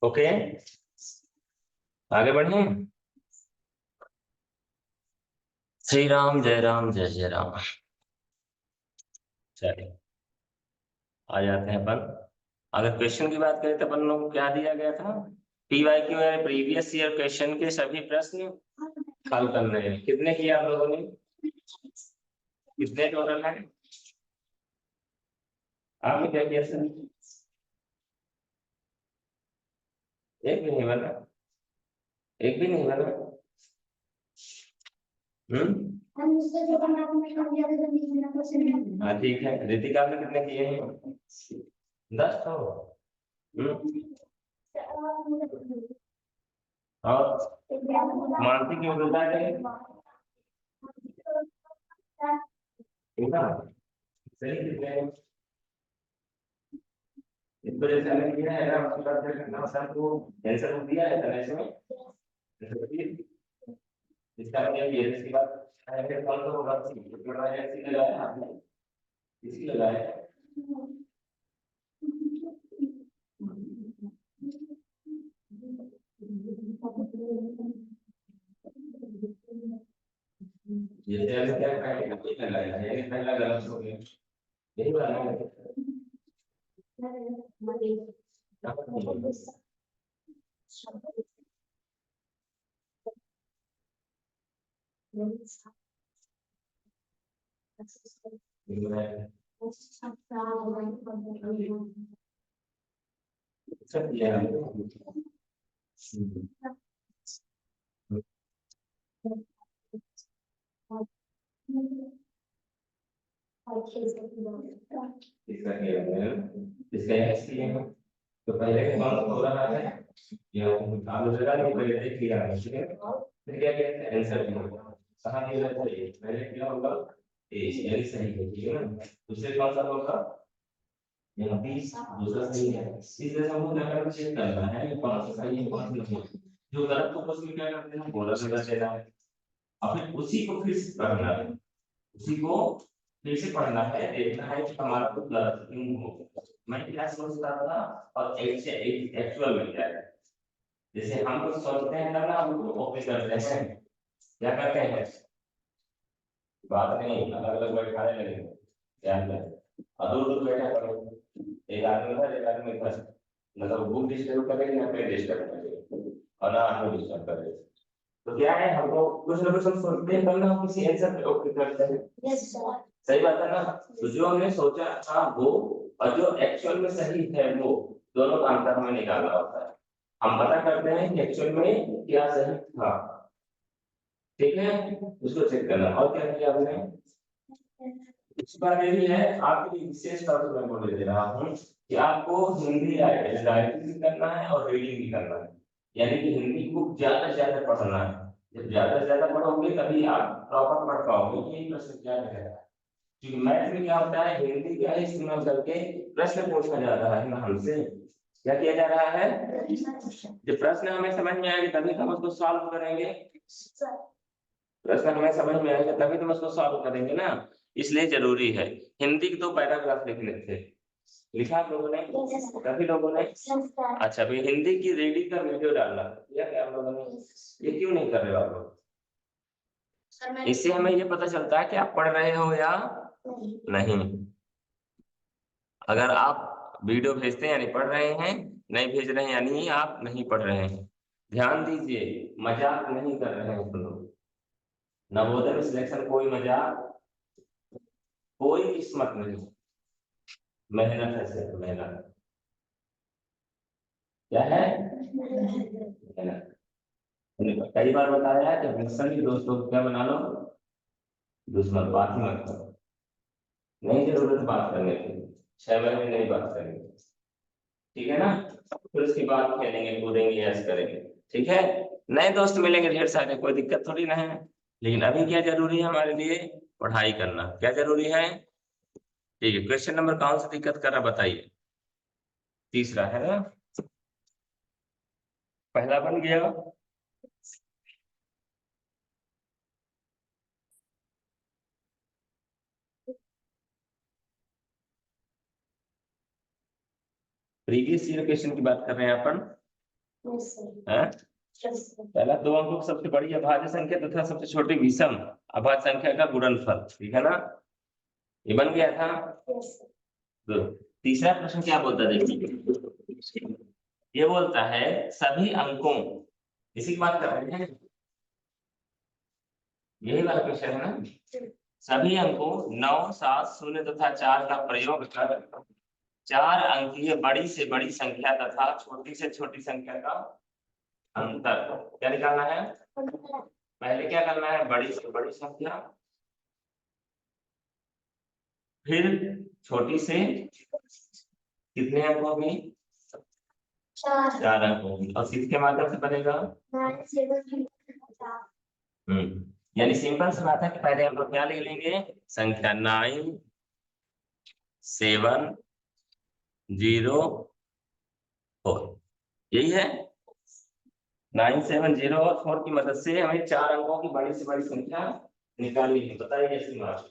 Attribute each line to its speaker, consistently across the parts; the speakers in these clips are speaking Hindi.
Speaker 1: ओके, आगे बढ़े। श्री राम जय राम जय जय राम। चलिए आ जाते हैं अपन। अगर क्वेश्चन की बात करें तो अपन लोग को क्या दिया गया था, PYQ है, प्रीवियस ईयर क्वेश्चन के सभी प्रश्न हल करने हैं। कितने किए आप लोगों ने, कितने टोटल है? आपने क्या किया सर? एक भी नहीं बना, एक भी नहीं बना। हाँ ठीक है। ऋतिका आपने कितने किए हैं? 10 तो। और मानसिक की उल्टा है सही कितने हैं? इसको जैसे हमने किया है ना, उसके बाद फिर कितना आसान को आंसर दिया है तरह से इसका मतलब ये है। इसके बाद फिर कौन सा होगा, इसी लगाया आपने, इसी लगाया। जैसे हमने क्या पहले लगाया है, ये पहला गलत हो गया, यही वाला है। सब किया है। इसका क्या है, इसका ऐसी है तो पहले कौन हो रहा है, ये आप लोग लगा के पहले देख लिया है, ठीक है। फिर क्या कहते हैं आंसर कहाँ दिया रहता है, पहले क्या होगा ए, यानी सही है, ठीक है ना। दूसरे कौन सा होगा, यहाँ 20, दूसरा सही है। इसलिए हमको क्या करना, चेक करना है कि कौन सा सही है कौन सा नहीं है। जो गलत को बस में क्या करते हैं, बोनस लगा देना है, और फिर उसी को फिर से पढ़ना है, उसी को फिर से पढ़ना है, देखना है कि हमारा कुछ गलत क्यों हो। मैं क्या सोचता था और एक्चुअल में क्या है। जैसे हम कुछ सोचते हैं ना, हम कॉपी करते हैं, क्या करते हैं, बात नहीं अलग अलग बैठाने लगेंगे, ध्यान दें, और दूर दूर बैठा करो, एक आदमी था एक आदमी था, मतलब बुक डिस्टर्ब करेगी ना पेन डिस्टर्ब करेगी और ना आदमी डिस्टर्ब करेगी। तो क्या है, हमको कुछ ना कुछ हम सोचते हैं, करना हम किसी आंसर पे ओके करते हैं। सही बात है ना। तो जो हमने सोचा था वो और जो एक्चुअल में सही है वो, दोनों का अंतर हमें निकालना होता है। हम पता करते हैं कि एक्चुअल में क्या सही था, ठीक है, उसको चेक करना। और क्या किया आपने, इस बार ये भी है आपकी विशेष तौर पर मैं बोल दे रहा हूँ कि आपको हिंदी राइटिंग भी करना है और रीडिंग भी करना है, यानी कि हिंदी बुक ज्यादा से ज्यादा पढ़ना है। जब ज्यादा से ज्यादा पढ़ोगे तभी आप प्रॉपर पढ़ पाओगे। यही प्रश्न क्या है, क्योंकि मैथ में क्या होता है, हिंदी का इस्तेमाल करके प्रश्न पूछा जा रहा है ना हमसे, क्या किया जा रहा है, जब प्रश्न हमें समझ में आएगा तभी हम उसको सॉल्व करेंगे, प्रश्न हमें समझ में आएगा तभी तुम उसको सॉल्व करेंगे ना। इसलिए जरूरी है। हिंदी के 2 पैराग्राफ लिखने थे, लिखा आप लोगों ने, काफी लोगों ने। अच्छा भाई हिंदी की रीडिंग का वीडियो डालना या क्या आप लोगों ने, ये क्यों नहीं कर रहे हो आप लोग? इससे हमें ये पता चलता है कि आप पढ़ रहे हो या नहीं। अगर आप वीडियो भेजते हैं यानी पढ़ रहे हैं, नहीं भेज रहे हैं यानी आप नहीं पढ़ रहे हैं। ध्यान दीजिए, मजाक नहीं कर रहे हैं तुम लोग। नवोदय में सिलेक्शन कोई मजाक, कोई किस्मत नहीं, मेहनत है सिर्फ मेहनत। क्या है, मेहनत। मैंने कई बार बताया है कि सभी दोस्तों को क्या बना लो, दुश्मन, बात ही मत करो, नहीं जरूरत बात करने की, 6 महीने नहीं बात करेंगे। ठीक है ना। फिर उसके बाद खेलेंगे कूदेंगे ऐसे करेंगे, ठीक है। नए दोस्त मिलेंगे ढेर सारे, कोई दिक्कत थोड़ी ना है। लेकिन अभी क्या जरूरी है हमारे लिए, पढ़ाई करना। क्या जरूरी है? ठीक है, क्वेश्चन नंबर कौन सा दिक्कत कर रहा बताइए। तीसरा है ना, पहला बन गया। प्रीवियस ईयर क्वेश्चन की बात कर रहे हैं अपन। हाँ? पहला दो अंकों की सबसे बड़ी अभाज्य संख्या तथा सबसे छोटी विषम अभाज्य संख्या का गुणनफल, ठीक है ना। ये बन गया था। तो तीसरा प्रश्न क्या बोलता है देखिए, ये बोलता है सभी अंकों, इसी की बात कर रहे हैं, यही वाला क्वेश्चन है ना। सभी अंकों 9, 7, 0 तथा 4 का प्रयोग कर 4 अंकीय बड़ी से बड़ी संख्या तथा छोटी से छोटी संख्या का अंतर क्या निकालना है। पहले क्या करना है, बड़ी से बड़ी संख्या, फिर छोटी से कितने अंकों की, 4 अंकों की, और किसके माध्यम से बनेगा। यानी सिंपल सी बात है कि पहले हम लोग क्या ले लेंगे, संख्या 9, 7, 0, 4, यही है। 9, 7, 0 और 4 की मदद से हमें 4 अंकों की बड़ी से बड़ी संख्या निकालनी है। बताइए कैसे मार्च,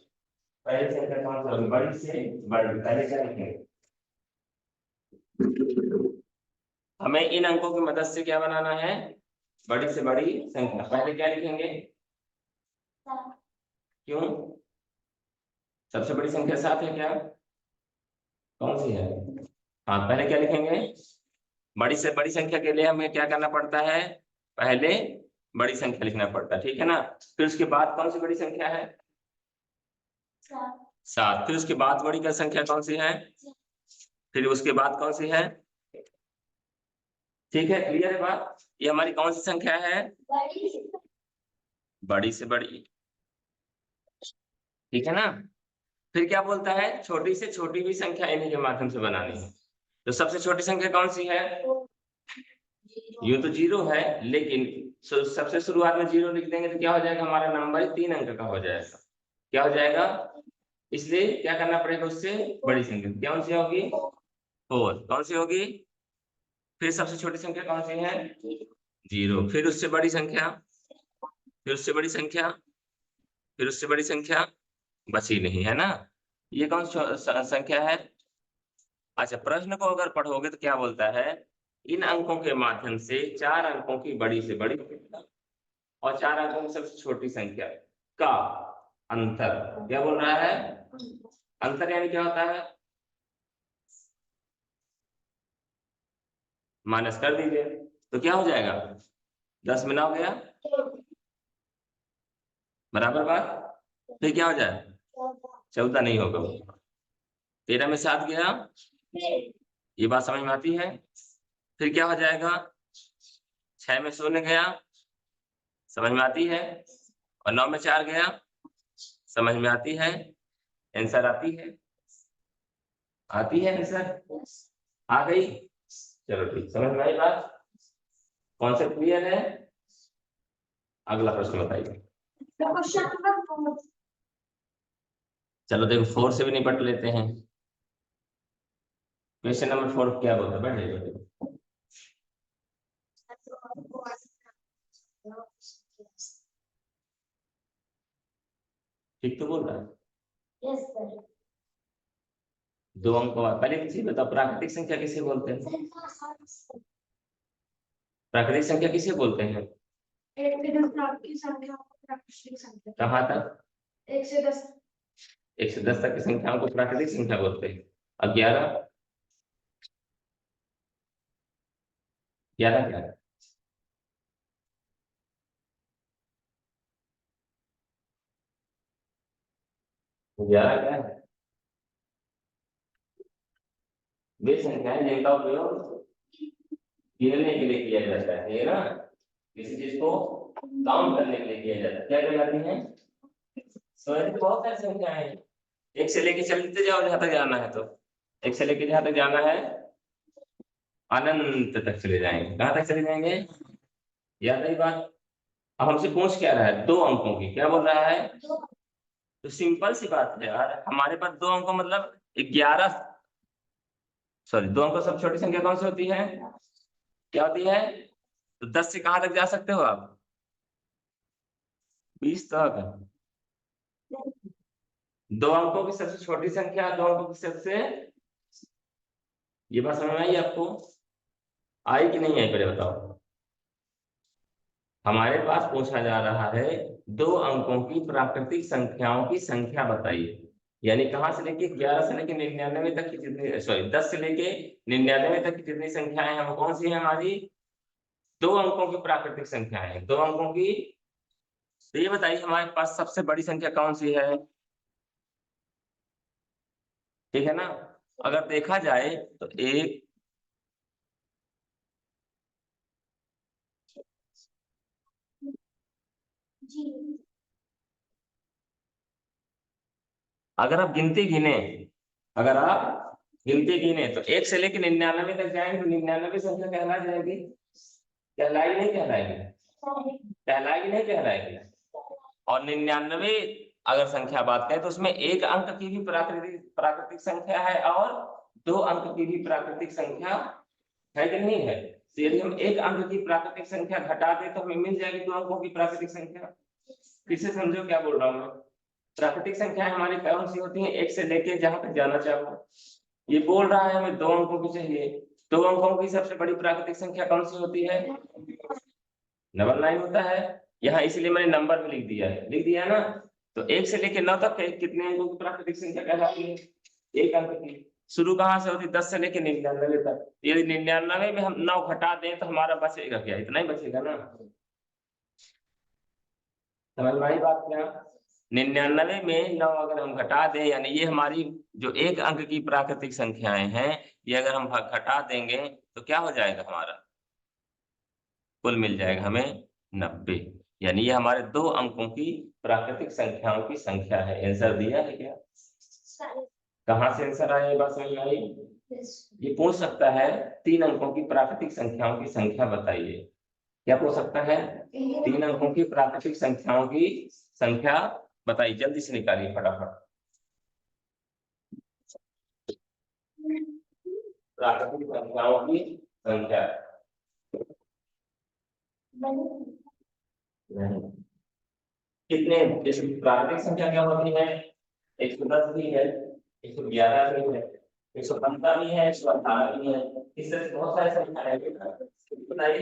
Speaker 1: पहले संख्या कौन सा होगी, बड़ी से बड़ी, पहले क्या लिखेंगे। हमें इन अंकों की मदद से क्या बनाना है, बड़ी से बड़ी संख्या। पहले क्या लिखेंगे, क्यों, सबसे बड़ी संख्या 7 है क्या, कौन सी है। हाँ, पहले क्या लिखेंगे, बड़ी से बड़ी संख्या के लिए हमें क्या करना पड़ता है, पहले बड़ी संख्या लिखना पड़ता है, ठीक है ना। फिर उसके बाद कौन सी बड़ी संख्या है, 7। फिर उसके बाद बड़ी का संख्या कौन सी है, फिर उसके बाद कौन सी है। ठीक है, क्लियर है बात। ये हमारी कौन सी संख्या है, बड़ी से बड़ी, ठीक है ना। फिर क्या बोलता है, छोटी से छोटी भी संख्या इन्हीं के माध्यम से बनानी है। तो सबसे छोटी संख्या कौन सी है, यूं तो 0 है, लेकिन सबसे शुरुआत में 0 लिख देंगे तो क्या हो जाएगा, हमारा नंबर 3 अंक का हो जाएगा। क्या हो जाएगा, इसलिए क्या करना पड़ेगा, उससे बड़ी संख्या कौन सी होगी, 4, कौन सी होगी। फिर सबसे छोटी संख्या कौन सी है, 0। फिर उससे बड़ी संख्या, फिर उससे बड़ी संख्या, फिर उससे बड़ी संख्या बची नहीं, है ना। ये कौन सी संख्या है। अच्छा, प्रश्न को अगर पढ़ोगे तो क्या बोलता है, इन अंकों के माध्यम से 4 अंकों की बड़ी से बड़ी और 4 अंकों की सबसे छोटी संख्या का अंतर, क्या बोल रहा है, अंतर यानी क्या होता है, माइनस कर दीजिए तो क्या हो जाएगा, 10 में 9 गया, बराबर बात। फिर क्या हो जाए, 14 नहीं होगा, 13 में 7 गया, ये बात समझ में आती है। फिर क्या हो जाएगा, 6 में 0 गया, समझ में आती है, और 9 में 4 गया, समझ में आती है, आंसर आती है, आती है आंसर, आ गई। चलो ठीक, समझ में आई बात, कॉन्सेप्ट क्लियर है। अगला प्रश्न बताइए। चलो देखो 4 से भी निपट लेते हैं। क्वेश्चन नंबर 4 क्या बोलता है, बैठे बैठे, ठीक तो बोल रहा है। दो अंक पहले किसी बताओ, प्राकृतिक संख्या किसे बोलते हैं, प्राकृतिक संख्या किसे बोलते हैं,
Speaker 2: 1 से 10 की संख्या को प्राकृतिक संख्या,
Speaker 1: कहाँ तक,
Speaker 2: 1 से 10,
Speaker 1: 1 से 10 तक की संख्याओं को प्राकृतिक संख्या बोलते हैं। अब 11, 11 क्या है, 11 क्या है, वे संख्याएं जिनका उपयोग गिनने के लिए किया जाता है ना, किसी चीज को काउंट करने के लिए किया जाता है, क्या कहलाती है। तो बहुत सारी संख्याएं हैं, एक से लेके चलते जाओ जहां तक जाना है, तो एक से लेके जहां तक जाना है अनंत तक चले जाएंगे। कहाँ तक चले जाएंगे? याद आई बात? अब हमसे पूछ क्या रहा है? 2 अंकों की। क्या बोल रहा है? तो सिंपल सी बात है यार, हमारे पास 2 अंक मतलब 11, सॉरी 2 अंकों सब छोटी संख्या कौन सी होती है? क्या होती है? तो 10 से कहाँ तक जा सकते हो आप? 20 तक। 2 अंकों की सबसे छोटी संख्या, 2 अंकों की सबसे, ये बात समझ में आई आपको? आई कि नहीं आई पहले बताओ। हमारे पास पूछा जा रहा है 2 अंकों की प्राकृतिक संख्याओं की संख्या बताइए। यानी कहाँ से लेके 11 से लेके 99 तक की जितनी, सॉरी 10 से लेके 99 तक की जितनी संख्याएं हैं वो कौन सी है हमारी? 2 अंकों की प्राकृतिक संख्याएं हैं, 2 अंकों की। तो ये बताइए हमारे पास सबसे बड़ी संख्या कौन सी है? ठीक है ना? अगर देखा जाए तो एक,
Speaker 2: जी।
Speaker 1: अगर आप गिनती गिने, अगर आप गिनती गिने तो 1 से लेके 99 तक जाएंगे तो 99 संख्या कहला जाएगी। कहलाएगी नहीं कहलाएगी? कहलाएगी नहीं कहलाएगी? और 99 अगर संख्या बात करें तो उसमें 1 अंक की भी प्राकृतिक प्राकृतिक संख्या है और 2 अंक की भी प्राकृतिक संख्या है कि नहीं है? तो यदि हम 1 अंक की प्राकृतिक संख्या घटा दें तो हमें मिल जाएगी 2 अंकों की प्राकृतिक संख्या। किससे समझो क्या बोल रहा हूँ मैं? प्राकृतिक संख्याएं हमारी कौन सी होती हैं? 1 से लेके जहां तक जाना चाहो। ये बोल रहा है हमें 2 अंकों की चाहिए। 2 अंकों की सबसे बड़ी प्राकृतिक संख्या कौन सी होती है? डबल 9 होता है। यहाँ इसलिए मैंने नंबर में लिख दिया है, लिख दिया ना। तो 1 से लेके 9 तक कितने अंकों की प्राकृतिक संख्या कहलाती है? 1 अंक की। शुरू कहाँ से होती है? 10 से लेके 99 तक। यदि 99 में हम 9 घटा दें तो हमारा बचेगा क्या? इतना ही बचेगा ना। समझ में आई बात क्या? 99 में 9 अगर हम घटा दें, यानी ये हमारी जो 1 अंक की प्राकृतिक संख्याएं हैं, ये अगर हम घटा देंगे तो क्या हो जाएगा हमारा? कुल मिल जाएगा हमें 90। यानी ये हमारे 2 अंकों की प्राकृतिक संख्याओं की संख्या है। आंसर दिया है क्या? कहाँ से आंसर आया? ये बात समझ में आई? ये पूछ सकता है 3 अंकों की प्राकृतिक संख्याओं की संख्या बताइए। क्या पूछ सकता है? 3 अंकों की प्राकृतिक संख्याओं की संख्या बताइए। जल्दी से निकालिए फटाफट। प्राकृतिक संख्याओं की संख्या। नहीं। कितने? जैसे प्राकृतिक संख्या क्या होती है? 110 भी है, 111 भी है, 115 भी है, 118 भी है। इस तरह से बहुत सारे संख्याएं हैं। बताइए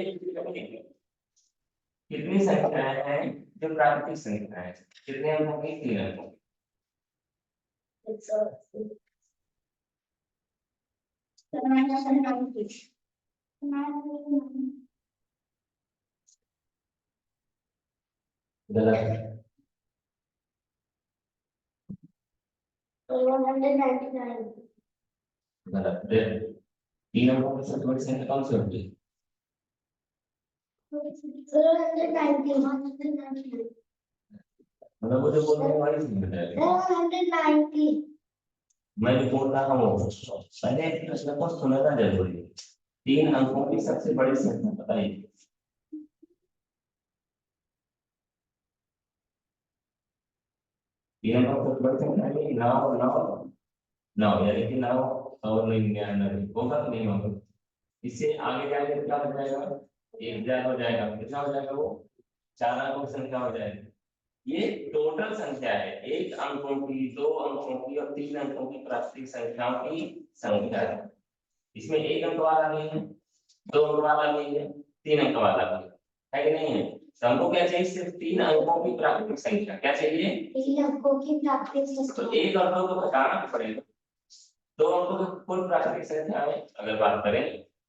Speaker 1: कितनी संख्याएं हैं जो प्राकृतिक संख्याएं हैं? कितने अंकों की? 3 अंकों की। गलत।
Speaker 2: 199।
Speaker 1: गलत। 3 अंकों की सबसे बड़ी संख्या कौन सी होती है?
Speaker 2: 190।
Speaker 1: मतलब वो जो बोलने वाली संख्या है।
Speaker 2: 190।
Speaker 1: मैं जो बोल रहा हूँ पहले प्रश्न को सुनना जरूरी है। 3 अंकों की सबसे बड़ी संख्या बताइए। 3 अंकों की सबसे बड़ी संख्या है 9 9 9, यानी कि 9 और 99 होगा कि नहीं होगा? इससे आगे जाएंगे तो क्या हो जाएगा? 1000 हो जाएगा। कितना हो जाएगा वो? 4 अंकों की संख्या हो जाएगी। ये टोटल संख्या है, 1 अंकों की, 2 अंकों की और 3 अंकों की प्राकृतिक संख्याओं की संख्या है। इसमें 1 अंक वाला भी है, 2 अंक वाला भी है, 3 अंक वाला भी है कि नहीं है? तो हमको क्या चाहिए? सिर्फ 3 अंकों की प्राकृतिक संख्या। क्या चाहिए?
Speaker 2: 3 अंकों की प्राकृतिक
Speaker 1: तो
Speaker 2: संख्या।
Speaker 1: 1 और 2 को घटाना पड़ेगा। 2 अंकों की कुल प्राकृतिक संख्या है अगर बात करें,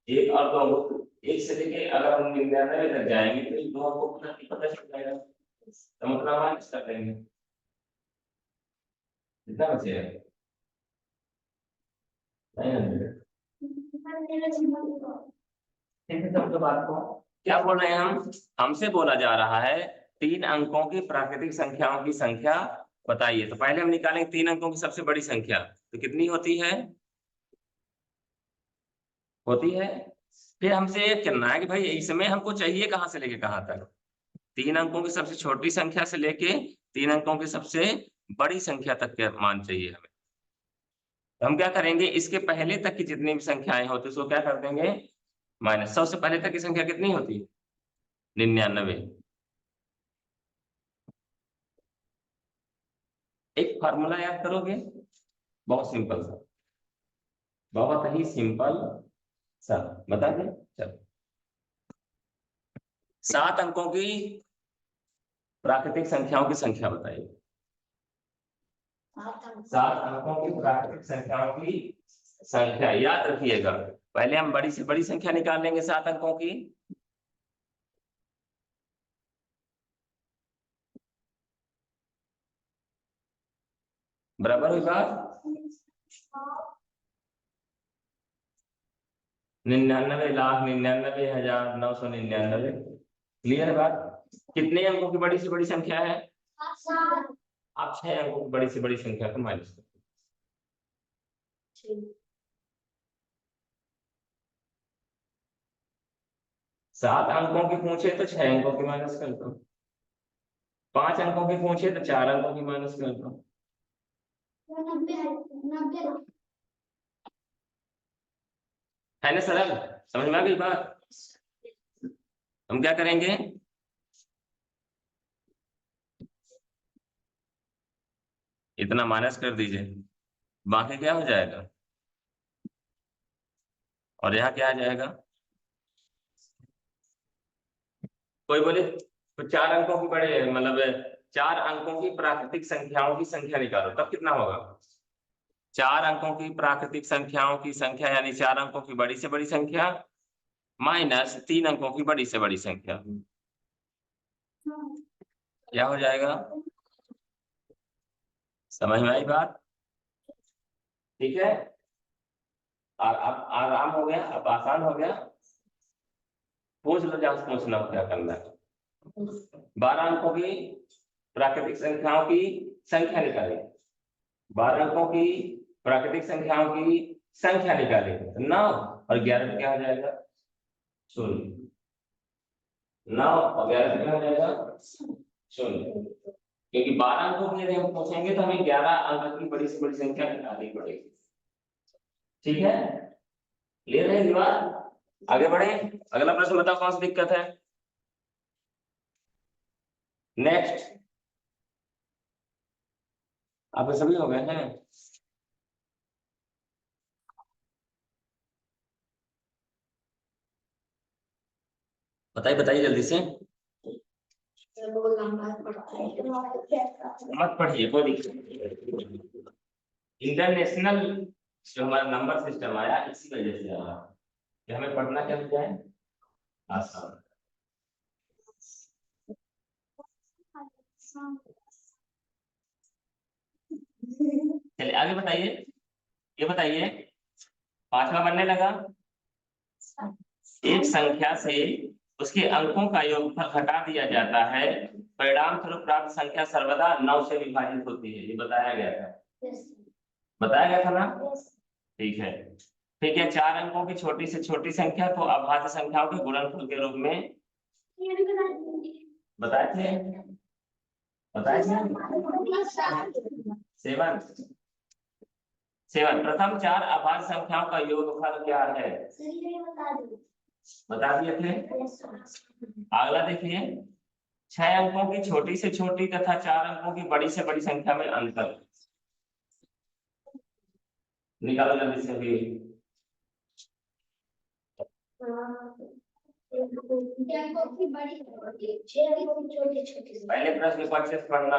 Speaker 1: 1 और 2 अंकों, 1 से लेके अगर हम 99 तक जाएंगे तो 2 अंकों को पता चल जाएगा। तो मतलब माइनस कर देंगे, कितना बचेगा? 900। ठीक है, तो बात को क्या बोल रहे हैं हम? हमसे बोला जा रहा है 3 अंकों की प्राकृतिक संख्याओं की संख्या बताइए। तो पहले हम निकालेंगे 3 अंकों की सबसे बड़ी संख्या। तो कितनी होती है? होती है फिर हमसे ये करना है कि भाई इसमें हमको चाहिए कहाँ से लेके कहाँ तक, 3 अंकों की सबसे छोटी संख्या से लेके 3 अंकों की सबसे बड़ी संख्या तक के मान चाहिए हमें। तो हम क्या करेंगे, इसके पहले तक की जितनी भी संख्याएं होती है उसको क्या कर देंगे, माइनस। सबसे पहले तक की संख्या कितनी होती है, 99। एक फार्मूला याद करोगे, बहुत सिंपल सा, बहुत ही सिंपल सा, बता दें। चलो, 7 अंकों की प्राकृतिक संख्याओं की संख्या बताइए। 7 अंकों की प्राकृतिक संख्याओं की संख्या याद रखिएगा। पहले हम बड़ी से बड़ी संख्या निकाल लेंगे 7 अंकों की, बराबर हुई बात। 99,99,999। क्लियर है बात। कितने अंकों की बड़ी से बड़ी संख्या है, आप 6 अंकों की बड़ी से बड़ी संख्या को माइनस कर। 7 अंकों की पूछे तो 6 अंकों की माइनस कर दो, 5 अंकों की पूछे तो 4 अंकों की माइनस कर दो। है ना सरल, समझ में आ गई बात। हम क्या करेंगे, इतना माइनस कर दीजिए, बाकी क्या हो जाएगा, और यहाँ क्या आ जाएगा। कोई बोले तो 4 अंकों की बड़े मतलब 4 अंकों की प्राकृतिक संख्याओं की संख्या निकालो, तब कितना होगा। 4 अंकों की प्राकृतिक संख्याओं की संख्या यानी 4 अंकों की बड़ी से बड़ी संख्या माइनस 3 अंकों की बड़ी से बड़ी संख्या, क्या हो जाएगा। समझ में आई बात, ठीक है। और अब आराम हो गया, अब आसान हो गया। पूछ लो जहां पूछना हो, क्या करना है। 12 अंकों की प्राकृतिक संख्याओं की संख्या निकालें, 12 अंकों की प्राकृतिक संख्याओं की संख्या निकालें, 9 और 11 में क्या हो जाएगा, 0। 9 और 11 में क्या हो जाएगा, 0। क्योंकि 12 अंकों के यदि हम पूछेंगे तो हमें 11 अंक की बड़ी से बड़ी संख्या निकालनी पड़ेगी, ठीक है। क्लियर है ये बात, आगे बढ़े। अगला प्रश्न बताओ कौन सी दिक्कत है। नेक्स्ट, आपके सभी हो गए हैं। बताइए बताइए जल्दी से, मत पढ़िए, कोई दिक्कत नहीं। इंटरनेशनल जो हमारा नंबर सिस्टम आया इसी वजह से आया कि हमें पढ़ना क्या होता है, आसान। चलिए आगे बताइए, ये बताइए, 5वां बनने लगा। एक संख्या से उसके अंकों का योगफल घटा दिया जाता है, परिणाम स्वरूप प्राप्त संख्या सर्वदा 9 से विभाजित होती है, ये बताया गया था। बताया गया था ना, ठीक है। ठीक है, 4 अंकों की छोटी से छोटी संख्या को अभाज्य संख्याओं के गुणनफल के रूप में बताए थे, बताए थे। 7 प्रथम 4 अभाज्य संख्याओं का योगफल क्या है, बता दिए थे। अगला देखिए, 6 अंकों की छोटी से छोटी तथा 4 अंकों की बड़ी से बड़ी संख्या में अंतर निकालो जल्दी से भी। पहले प्रश्न को अच्छे से पढ़ना,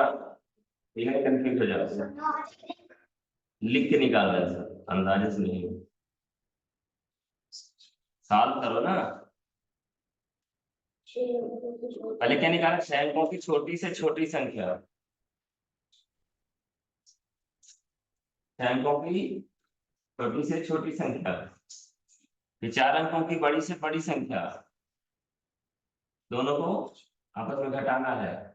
Speaker 1: इन्हें कंफ्यूज हो जाओ, लिख के निकालना है सर, अंदाजे से नहीं, सॉल्व करो ना। पहले क्या निकाला, 6 अंकों की छोटी से छोटी संख्या, 6 अंकों की छोटी से छोटी संख्या, फिर 4 अंकों की बड़ी से बड़ी संख्या, दोनों को आपस में घटाना है।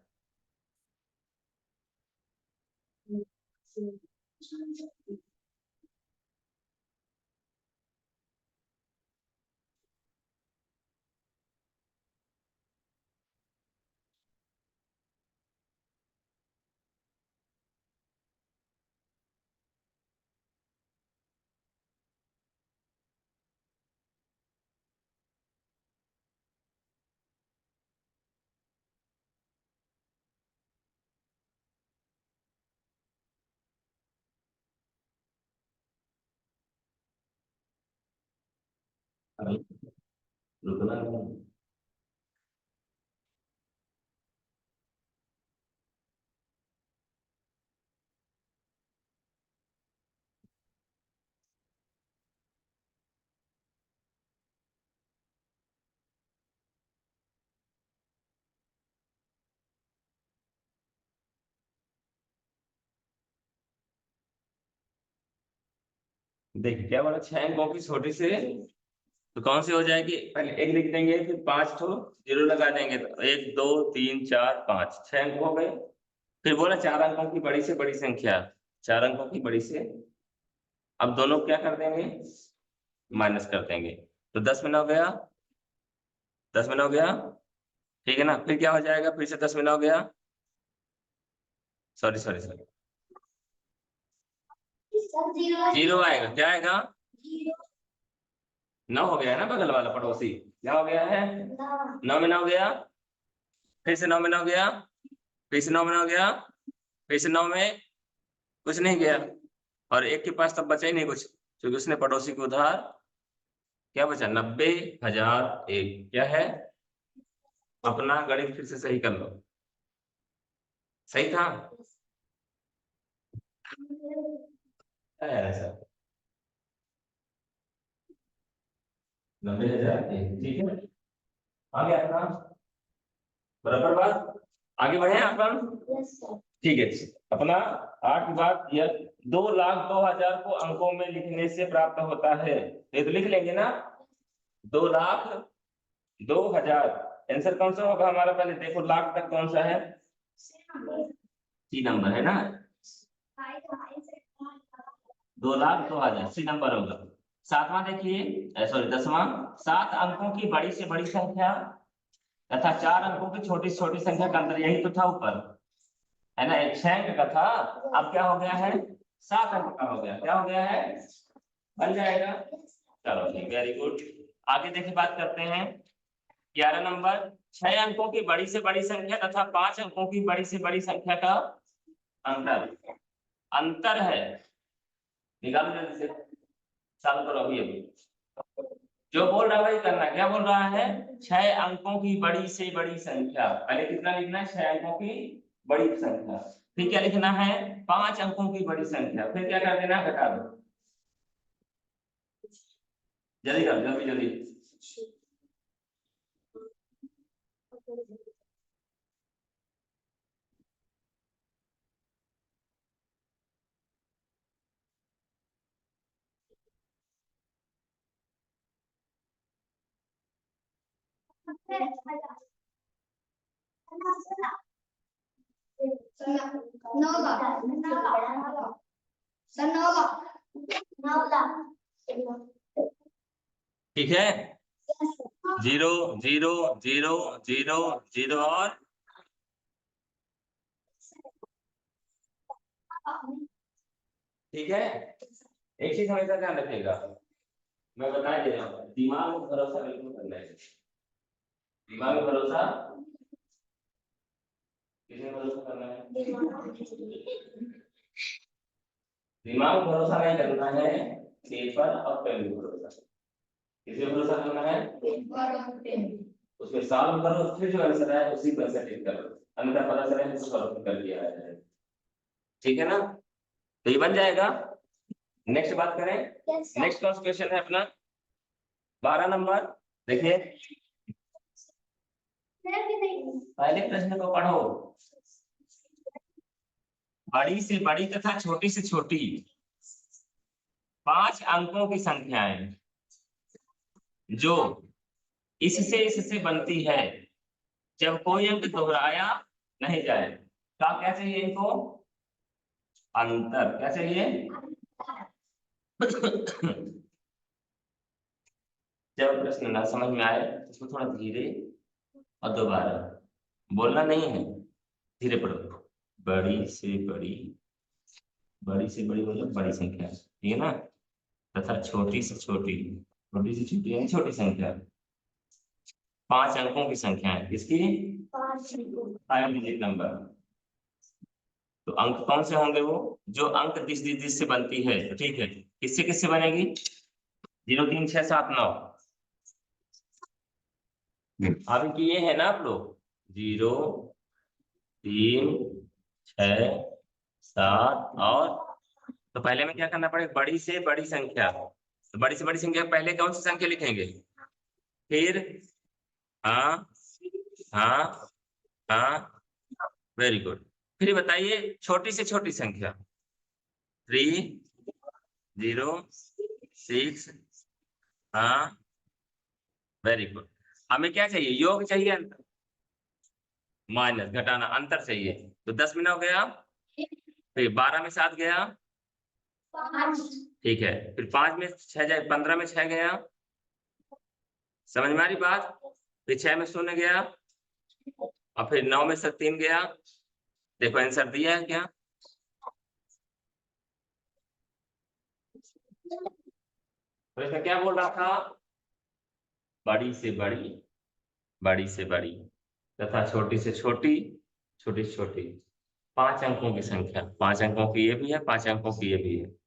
Speaker 1: रुकना नहीं। देखिए क्या बोला, 6 अंकों की छोटी से, तो कौन सी हो जाएगी, पहले एक लिख देंगे फिर 5 ठो जीरो लगा देंगे, तो 1 2 3 4 5, 6 अंक हो गए। फिर बोला 4 अंकों की बड़ी से बड़ी संख्या, 4 अंकों की बड़ी से, अब दोनों क्या कर देंगे, माइनस कर देंगे, तो 10 में 9 गया, 10 में 9 गया, ठीक है ना। फिर क्या हो जाएगा, फिर से 10 में 9 गया, सॉरी सॉरी सॉरी, जीरो आएगा, क्या आएगा, 9 हो गया है ना, बगल वाला पड़ोसी, क्या हो गया है, 9 में 9 गया, फिर से 9 में 9 गया, फिर से 9 में 9 गया, फिर से 9 में कुछ नहीं गया, और एक के पास तब बचा ही नहीं कुछ, क्योंकि उसने पड़ोसी को उधार, क्या बचा, 90,001, क्या है, अपना गणित फिर से सही कर लो, सही था ऐसा, 90,001, ठीक है। आगे अपना बराबर बात, आगे बढ़े अपन, ठीक है। अपना 8 की बात, यह 2,02,000 को अंकों में लिखने से प्राप्त होता है, ये तो लिख लेंगे ना, 2,02,000, आंसर कौन सा होगा हमारा, पहले देखो लाख तक कौन सा है, सी नंबर है ना, 2,02,000 सी नंबर होगा। सातवां देखिए, सॉरी 10वां, 7 अंकों की बड़ी से बड़ी संख्या तथा 4 अंकों की छोटी से छोटी संख्या का अंतर, यही तो था ऊपर, है ना, एक 6 अंक का था, अब क्या हो गया है, 7 अंक का हो गया, क्या हो गया है, बन जाएगा, चलो ठीक, वेरी गुड। आगे देखिए बात करते हैं 11 नंबर, 6 अंकों की बड़ी से बड़ी संख्या तथा 5 अंकों की बड़ी से बड़ी संख्या का अंतर, अंतर है, निकालो जल्दी से, चालू करो अभी अभी, जो बोल रहा है वही करना है, क्या बोल रहा है, 6 अंकों की बड़ी से बड़ी संख्या, पहले कितना लिखना है, 6 अंकों की बड़ी संख्या, फिर क्या लिखना है, 5 अंकों की बड़ी संख्या, फिर क्या कर देना है, घटा दो, जल्दी करो, जल्दी जल्दी, ठीक है, 0 0 0 0 0 और ठीक है। एक चीज हमेशा ध्यान रखिएगा, मैं बता दे रहा हूँ, दिमाग में भरोसा बिल्कुल करना है, दिमाग में भरोसा, किसमें भरोसा करना है, दिमाग में भरोसा नहीं करना है, पेपर और पेन में भरोसा, किसमें भरोसा करना है, उसमें सॉल्व करो, फिर जो आंसर है उसी को आंसर टिक करो, अन्यथा पता चले तो सॉल्व कर दिया है, ठीक है ना, तो ये बन जाएगा। नेक्स्ट बात करें, नेक्स्ट कौन सा क्वेश्चन है अपना, 12 नंबर, देखिए पहले प्रश्न को पढ़ो, बड़ी से बड़ी तथा छोटी से छोटी 5 अंकों की संख्याएं जो इससे बनती है, जब कोई अंक दोहराया नहीं जाए, तो क्या चाहिए इनको, अंतर, क्या चाहिए जब प्रश्न ना समझ में आए तो उसको थोड़ा धीरे और दोबारा बोलना नहीं है, धीरे पढ़ो, बड़ी से बड़ी, बड़ी से बड़ी मतलब बड़ी संख्या, ठीक है ना, तथा छोटी से छोटी, छोटी से छोटी है छोटी संख्या, 5 अंकों की संख्या है, किसकी, 5 डिजिट नंबर, तो अंक कौन से होंगे, वो जो अंक दिस से बनती है, ठीक है, किससे किससे बनेगी, 0 3 6 7 9, अभी किए हैं ना आप लोग 0 3 6 7 और तो पहले में क्या करना पड़ेगा बड़ी से बड़ी संख्या तो बड़ी से बड़ी संख्या पहले कौन सी संख्या लिखेंगे फिर हाँ हाँ हाँ वेरी गुड फिर बताइए छोटी से छोटी संख्या 3 0 6 हाँ वेरी गुड हमें क्या चाहिए योग चाहिए अंतर माइनस घटाना अंतर चाहिए तो 10 में 9 गया फिर 12 में 7 गया ठीक है फिर 5 में 6 जाए 15 में 6 गया समझ में आ रही बात फिर 6 में 0 गया और फिर 9 में से 3 गया देखो आंसर दिया है क्या तो इसमें क्या बोल रहा था बड़ी से बड़ी बड़ी से बड़ी तथा छोटी से छोटी छोटी से छोटी 5 अंकों की संख्या 5 अंकों की ये भी है 5 अंकों की ये भी है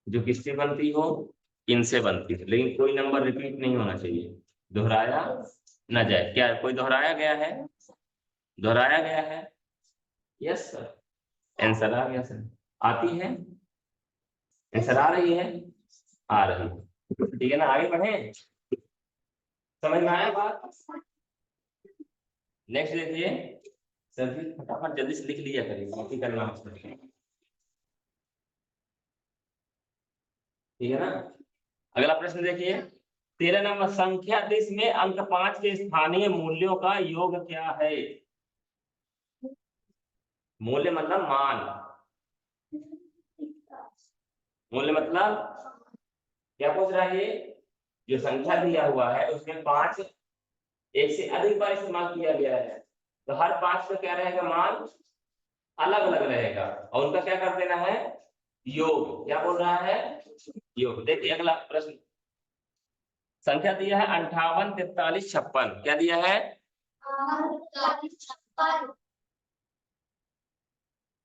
Speaker 1: जो किससे बनती हो इनसे बनती है लेकिन कोई नंबर रिपीट नहीं होना चाहिए दोहराया न जाए क्या कोई दोहराया गया है दोहराया गया है यस सर आंसर आ गया सर आती है आंसर आ रही है आ रही है ठीक है ना आगे बढ़े समझ में आया बात नेक्स्ट देखिए सर जी फटाफट जल्दी से लिख लिया करिए कॉपी करना है ठीक है ना अगला प्रश्न देखिए 13 नंबर संख्या 30 में अंक 5 के स्थानीय मूल्यों का योग क्या है मूल्य मतलब मान मूल्य मतलब क्या पूछ रहा है जो संख्या दिया हुआ है उसमें 5 एक से अधिक बार इस्तेमाल किया गया है तो हर 5 का क्या रहेगा मान अलग अलग रहेगा और उनका क्या कर देना है योग क्या बोल रहा है योग देखिए अगला प्रश्न संख्या दिया है 58 43 56 क्या दिया है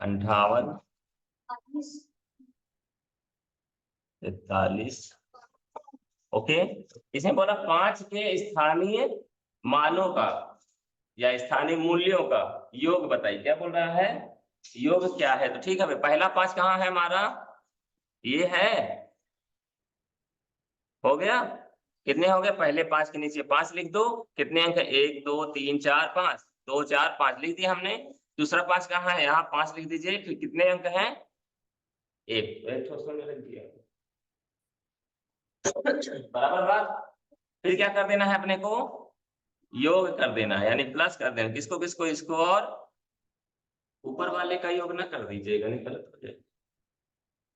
Speaker 1: 58 43 ओके इसमें बोला 5 के स्थानीय मानों का या स्थानीय मूल्यों का योग बताइए क्या बोल रहा है योग क्या है तो ठीक है पहला 5 कहाँ है हमारा ये है हो गया कितने हो गए पहले 5 के नीचे 5 लिख दो कितने अंक 1 2 3 4 5 2 4 5 लिख दिया हमने दूसरा 5 कहाँ है यहाँ 5 लिख दीजिए फिर कितने अंक हैं एक लिख दिया बराबर बात फिर क्या कर देना है अपने को योग कर देना है यानी प्लस कर देना किसको किसको इसको और ऊपर वाले का योग ना कर दीजिएगा नहीं गलत हो जाएगा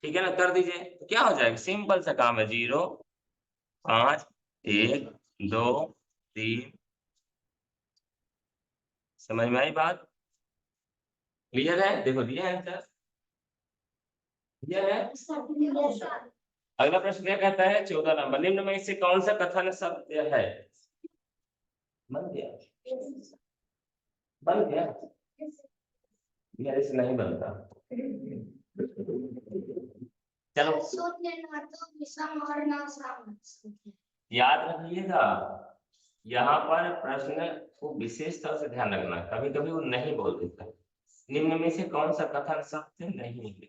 Speaker 1: ठीक है ना कर दीजिए तो क्या हो जाएगा सिंपल सा काम है 0 5 1 2 3 समझ में आई बात क्लियर है देखो दिया है आंसर दिया है अगला प्रश्न क्या कहता है 14 नंबर निम्न में से कौन सा कथन सत्य है बन गया बन गया यार इसे नहीं बनता चलो याद रखिएगा यहाँ पर प्रश्न को विशेष तौर से ध्यान रखना कभी कभी वो नहीं बोल देता निम्न में से कौन सा कथन सत्य नहीं है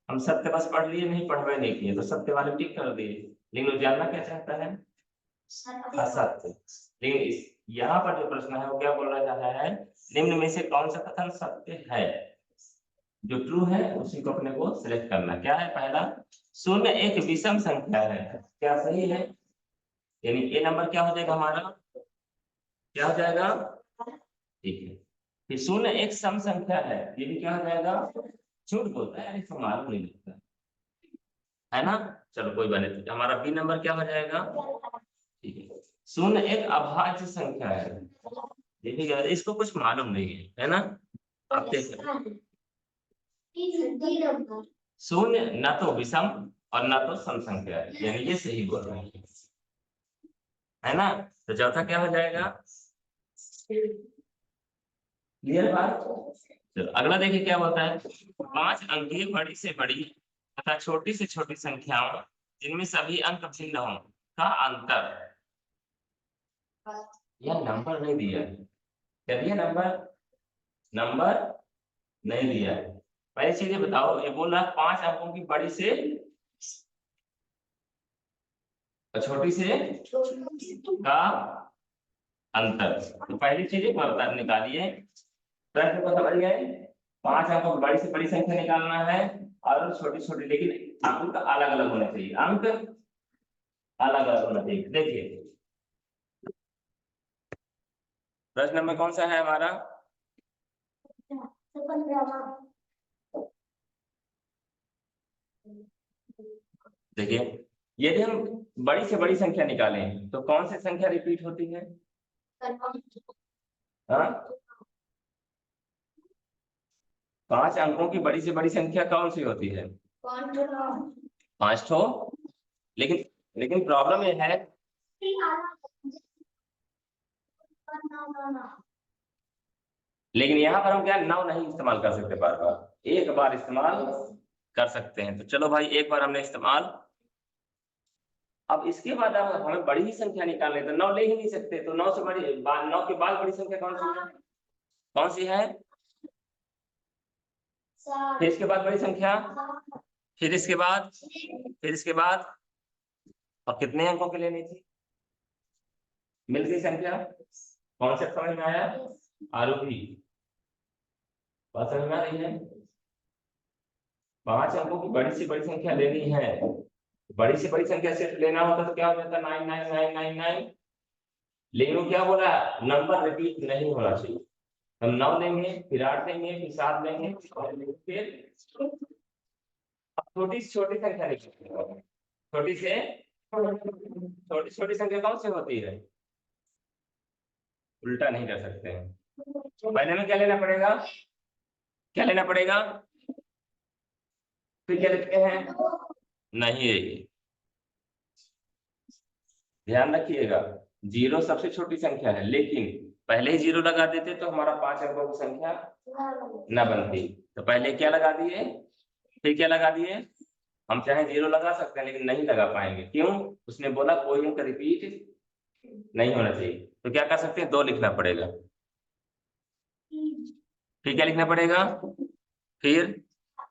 Speaker 1: हम सत्य बस पढ़ लिए नहीं पढ़वे नहीं किए तो सत्य वाले टिक कर दिए लेकिन वो जानना क्या चाहता है असत्य लेकिन यहाँ पर जो प्रश्न है वो क्या बोलना चाहता है निम्न में से कौन सा कथन सत्य है जो ट्रू है उसी को अपने को सिलेक्ट करना क्या है पहला 0 एक विषम संख्या है क्या सही है यानी ए नंबर क्या हो जाएगा हमारा क्या हो जाएगा ठीक है फिर 0 एक सम संख्या है ये भी क्या हो जाएगा झूठ बोलता है इसको मालूम नहीं लगता है ना चलो कोई बने तो हमारा बी नंबर क्या हो जाएगा ठीक है 0 एक अभाज्य संख्या है ठीक है इसको कुछ मालूम नहीं है ना आप देख 0 न तो विषम और न तो सम संख्या है यानी ये सही बोल रहे हैं है ना तो चौथा क्या हो जाएगा क्लियर बात चलो अगला देखिए क्या बोलता है 5 अंकीय बड़ी से बड़ी तथा छोटी से छोटी संख्याओं जिनमें सभी अंक भिन्न हों का अंतर यह नंबर नहीं दिया है, क्या दिया नंबर नहीं दिया है। पहली चीज ये बताओ, ये बोल रहा है 5 अंकों की बड़ी से और छोटी से का अंतर। तो पहली चीज एक बार निकालिए, प्रश्न को समझ गए। 5 अंकों की बड़ी से बड़ी संख्या निकालना है और छोटी छोटी, लेकिन अंक अलग अलग होने चाहिए, अंक अलग अलग होना चाहिए। देखिए प्रश्न नंबर कौन सा है हमारा? देखिए यदि हम बड़ी से बड़ी संख्या निकालें तो कौन सी संख्या रिपीट होती है? हाँ, 5 अंकों की बड़ी से बड़ी संख्या कौन सी होती है? 5 ठो। लेकिन प्रॉब्लम ये है, लेकिन यहाँ पर हम क्या 9 नहीं इस्तेमाल कर सकते बार बार, एक बार इस्तेमाल कर सकते हैं। तो चलो भाई एक बार हमने इस्तेमाल। अब इसके बाद अब हमें बड़ी ही संख्या निकालनी है, तो 9 ले ही नहीं सकते, तो 9 से बड़ी 9 के बाद बड़ी संख्या कौन सी है? कौन सी है? फिर इसके बाद बड़ी संख्या, फिर इसके बाद और कितने अंकों की लेनी थी? मिल गई संख्या। कॉन्सेप्ट समझ में आया? आरोही बात समझ में आ रही है? 5 अंकों की बड़ी से बड़ी संख्या लेनी है, बड़ी से बड़ी संख्या सिर्फ लेना होता तो क्या हो जाता? 99999। लेकिन वो क्या बोला, नंबर रिपीट नहीं होना चाहिए। हम 9 लेंगे, फिर 8 लेंगे, फिर 7 लेंगे, फिर छोटी से छोटी संख्या लिखेंगे। छोटी से छोटी संख्या कौन सी होती है? उल्टा नहीं कर सकते हैं। पहले में क्या लेना पड़ेगा? फिर क्या लिखते हैं? नहीं, ध्यान रखिएगा, 0 सबसे छोटी संख्या है, लेकिन पहले ही 0 लगा देते तो हमारा 5 अंकों की संख्या न बनती। तो पहले क्या लगा दिए, फिर क्या लगा दिए? हम चाहे 0 लगा सकते हैं लेकिन नहीं लगा पाएंगे, क्यों? उसने बोला कोई अंक रिपीट नहीं होना चाहिए। तो क्या कर सकते हैं? 2 लिखना पड़ेगा। फिर क्या लिखना पड़ेगा? फिर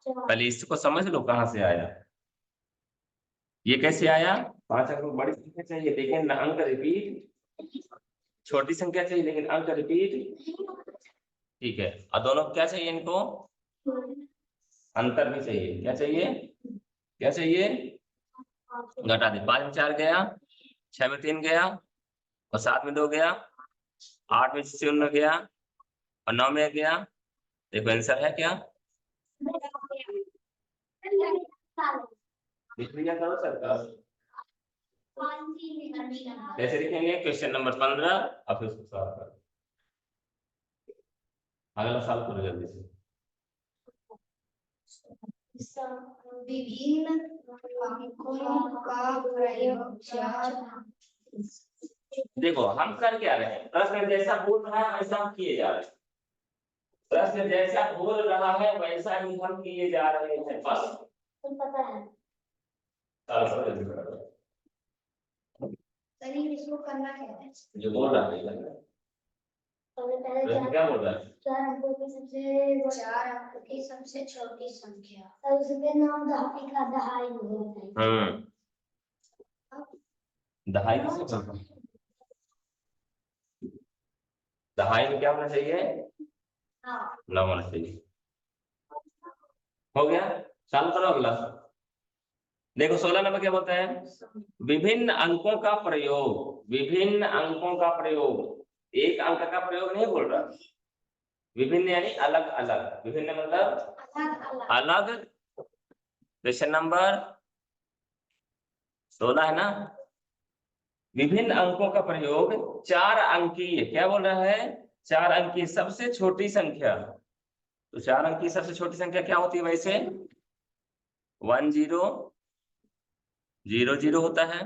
Speaker 1: पहले इसको समझ लो कहां से आया, ये कैसे आया? 5 अंक बड़ी संख्या चाहिए लेकिन अंक रिपीट, छोटी संख्या चाहिए लेकिन अंक रिपीट, ठीक है। और दोनों क्या चाहिए इनको? अंतर भी चाहिए। क्या चाहिए? घटा दे, 5 में 4 गया, 6 में 3 गया और 7 में 2 गया, 8 में 0 गया और 9 में गया। देखो आंसर है क्या? लिखिएगा करो सरकार। कैसे लिखेंगे? क्वेश्चन नंबर 15 और फिर उसको सॉल्व करो। अगला सॉल्व करो जल्दी से।
Speaker 2: विभिन्न अंकों का प्रयोग 4।
Speaker 1: देखो हम कर क्या रहे हैं, प्रश्न जैसा बोल रहा है वैसा हम किए जा रहे हैं, प्रश्न जैसा बोल रहा है वैसा ही हम किए जा रहे हैं, बस।
Speaker 2: पता है इसको करना क्या है?
Speaker 1: जो बोल रहा है प्रश्न क्या बोल रहा है?
Speaker 2: 4 अंकों की सबसे छोटी संख्या, और उसमें 9 दहाई का दहाई होता है।
Speaker 1: दहाई किसको बोलते हैं? दहाई में क्या होना चाहिए? 9 होना चाहिए। हो गया, चालू करो अगला। देखो 16 नंबर क्या बोलता है? विभिन्न अंकों का प्रयोग, एक अंक का प्रयोग नहीं बोल रहा, विभिन्न यानी अलग अलग, विभिन्न मतलब अलग। क्वेश्चन नंबर 16 है ना? विभिन्न अंकों का प्रयोग 4 अंकीय, क्या बोल रहा है? 4 अंकीय सबसे छोटी संख्या। तो 4 अंकीय सबसे छोटी संख्या क्या होती है वैसे? 1 0 0 0 होता है,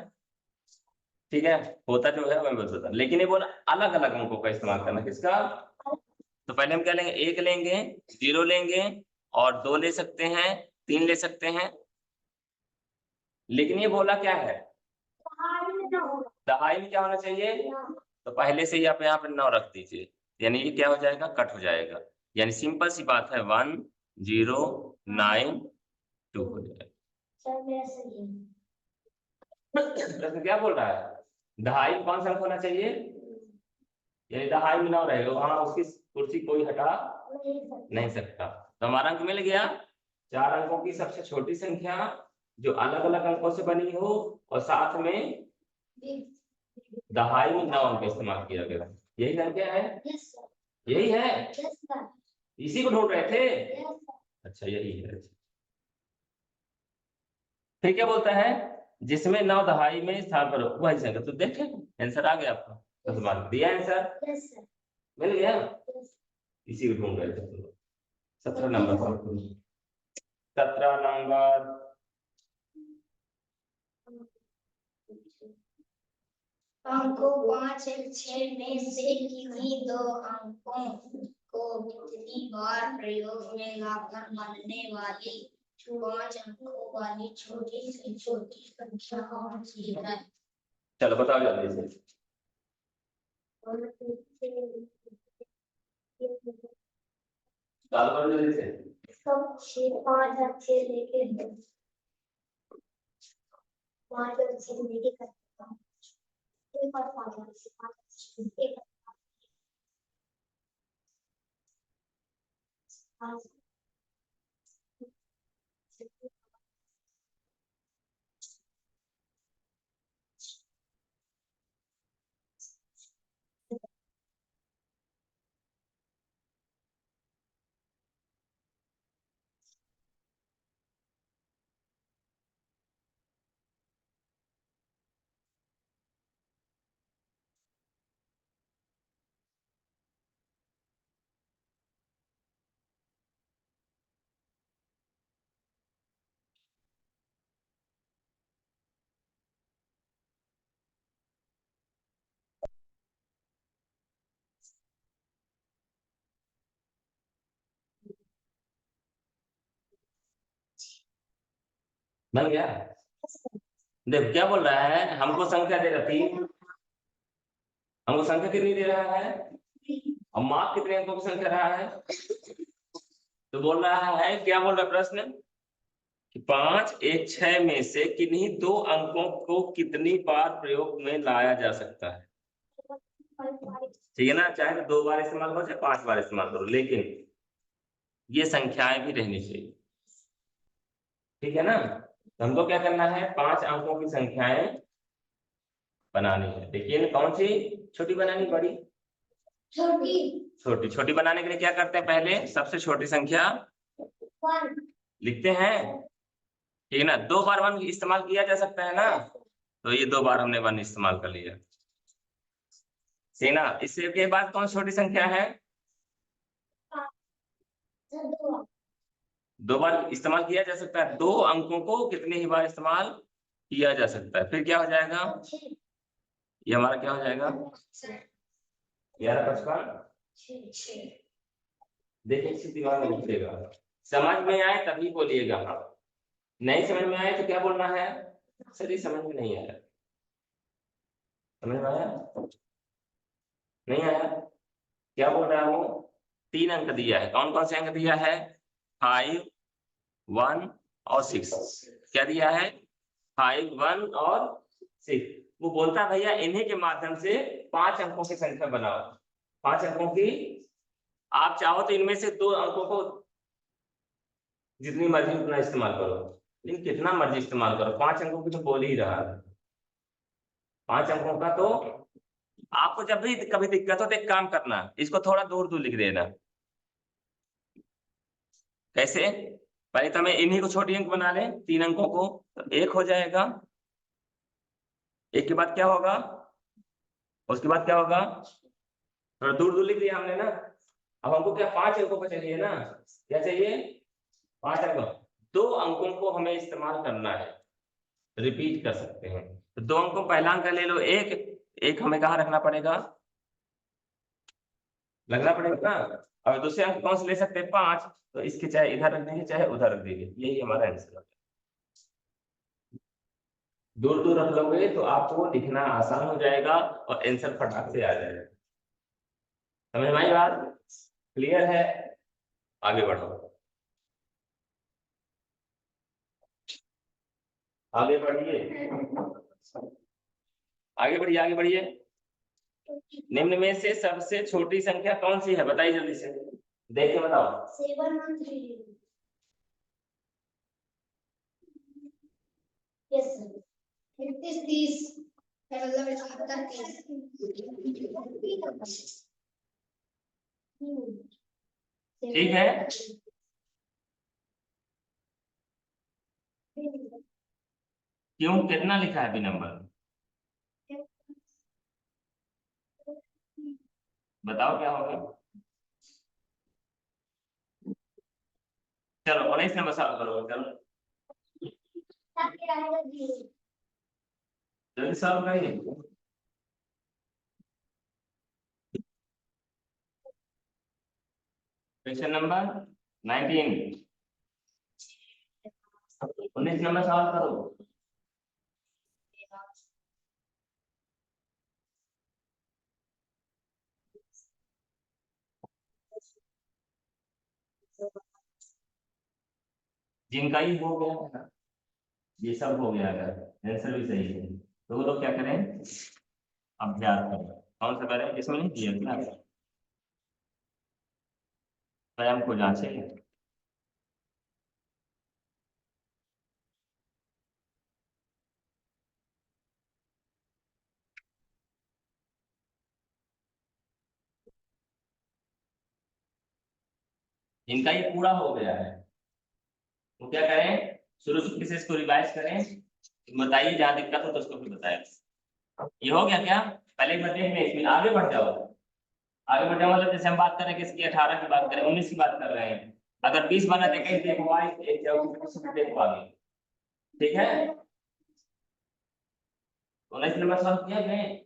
Speaker 1: ठीक है, होता जो है वही बताता, लेकिन ये बोला अलग अलग अंकों का इस्तेमाल करना, किसका? तो पहले हम क्या लेंगे? 1 लेंगे, 0 लेंगे और 2 ले सकते हैं, 3 ले सकते हैं, लेकिन ये बोला क्या है? दहाई में क्या होना चाहिए? तो पहले से ही आप यहाँ पे 9 रख दीजिए, यानी ये क्या हो जाएगा, कट हो जाएगा। यानी सिंपल सी बात है 1 0 9 2 हो जाएगा।
Speaker 2: सर मेरा सही है।
Speaker 1: प्रश्न क्या बोल रहा है, दहाई कौन सा अंक होना चाहिए, यानी दहाई में 9 रहेगा, वहां उसकी कुर्सी कोई हटा नहीं सकता। तो हमारा अंक मिल गया, 4 अंकों की सबसे छोटी संख्या जो अलग अलग अंकों से बनी हो और साथ में दहाई में 9 अंक इस्तेमाल किया गया। यही संख्या है,
Speaker 2: यस सर,
Speaker 1: यही है,
Speaker 2: यस सर,
Speaker 1: इसी को ढूंढ रहे थे।
Speaker 2: Yes sir.
Speaker 1: अच्छा यही है। फिर क्या बोलता है, जिसमें 9 दहाई में स्थान पर हो वही संख्या। तो देखे आंसर आ गया आपका, तो मान दिया आंसर,
Speaker 2: यस सर,
Speaker 1: मिल गया,
Speaker 2: यस।
Speaker 1: इसी को ढूंढ रहे थे। 17 नंबर, 17 नंबर,
Speaker 2: अंकों 5 और 6 में से किन्हीं दो अंकों को कितनी बार प्रयोग में लाकर बनने वाली 5 अंकों वाली छोटी से छोटी संख्या कौन सी है?
Speaker 1: चलो बताओ जल्दी से। चालू करो जल्दी से।
Speaker 2: सब 5 और 6 लेके 5 और 6 लेके करता हूँ। एक और 5 और 6 एक
Speaker 1: बन गया। देखो क्या बोल रहा है, हमको संख्या दे रही, हमको संख्या कितनी दे रहा है, और माप कितने अंकों की संख्या रहा है। तो बोल रहा है, क्या बोल रहा है प्रश्न कि 5 1 6 में से किन्हीं 2 अंकों को कितनी बार प्रयोग में लाया जा सकता है। ठीक है ना, चाहे तो 2 बार इस्तेमाल करो चाहे 5 बार इस्तेमाल करो, लेकिन ये संख्याएं भी रहनी चाहिए। ठीक है ना, तो हमको क्या करना है, 5 अंकों की संख्याएं बनानी है। लेकिन कौन सी छोटी बनानी, बड़ी
Speaker 2: छोटी
Speaker 1: छोटी। छोटी बनाने के लिए क्या करते हैं, पहले सबसे छोटी संख्या
Speaker 2: 1
Speaker 1: लिखते हैं। ठीक है ना, 2 बार 1 इस्तेमाल किया जा सकता है ना, तो ये 2 बार हमने 1 इस्तेमाल कर लिया। ठीक ना, इससे के बाद कौन सी छोटी संख्या है, 2 बार इस्तेमाल किया जा सकता है। 2 अंकों को कितने ही बार इस्तेमाल किया जा सकता है। फिर क्या हो जाएगा, ये हमारा क्या हो जाएगा, 11 55। देखिए इसी दिमाग में लिखिएगा, समझ में आए तभी बोलिएगा। हाँ, नहीं समझ में आए तो क्या बोलना है, सर ये समझ में नहीं आया। समझ में आया, नहीं आया, क्या बोल रहा हूँ, 3 अंक दिया है। कौन कौन से अंक दिया है, 5 1 और 6। क्या दिया है, 5 1 और 6। वो बोलता है भैया इन्हीं के माध्यम से 5 अंकों की संख्या बनाओ। 5 अंकों की, आप चाहो तो इनमें से 2 अंकों को जितनी मर्जी उतना इस्तेमाल करो, लेकिन कितना मर्जी इस्तेमाल करो, 5 अंकों की तो बोल ही रहा है। 5 अंकों का तो आपको जब भी कभी दिक्कत हो तो एक काम करना, इसको थोड़ा दूर दूर लिख देना। कैसे, पहले तो हमें इन्हीं को छोटी अंक बना लें, 3 अंकों को, तो 1 हो जाएगा। 1 के बाद क्या होगा, उसके बाद क्या होगा, थोड़ा दूर दूर लिख दिया हमने ना। अब हमको क्या 5 अंकों का चाहिए ना, क्या चाहिए, 5 अंक। 2 अंकों को हमें इस्तेमाल करना है, रिपीट कर सकते हैं। तो 2 अंकों पहला अंक ले लो 1 हमें कहाँ रखना पड़ेगा, लगना पड़ेगा ना। और दूसरे अंक कौन से ले सकते हैं, 5, तो इसके चाहे इधर रख देंगे चाहे उधर रख देंगे, यही हमारा आंसर है। दूर दूर रख लोगे तो आपको लिखना आसान हो जाएगा और आंसर फटाक से आ जाएगा। समझ में आई बात? क्लियर है? आगे बढ़ो, आगे बढ़िए, आगे बढ़िए, आगे बढ़िए। निम्न में से सबसे छोटी संख्या कौन सी है, बताइए जल्दी से, देख के बताओ।
Speaker 2: 713। Yes sir. 30 मतलब 30।
Speaker 1: ठीक है, क्यों, कितना लिखा है अभी नंबर, बताओ क्या होगा। चलो 19 नंबर सॉल्व करो, चलो जल्दी सॉल्व करिए। क्वेश्चन नंबर 19, 19 नंबर सॉल्व करो। जिनका ही हो गया है ना, ये सब हो गया, अगर आंसर भी सही है तो वो लोग क्या करें, अभ्यास करें। कौन सा करें, इसमें नहीं किया क्या, स्वयं को जांचें। इनका ये पूरा हो गया है तो क्या करें, शुरू से किसी इसको रिवाइज करें, बताइए जहां दिक्कत हो तो उसको फिर बताएं। ये हो गया क्या, पहले एक बार देख लें, इसमें आगे बढ़ जाओ। आगे बढ़ जाओ मतलब जैसे हम बात कर रहे हैं किसकी, 18 की बात करें, 19 की बात कर रहे हैं, अगर 20 बना देखें देख जाओ, देख पाओगे। ठीक है, 19 नंबर सॉल्व किया गए।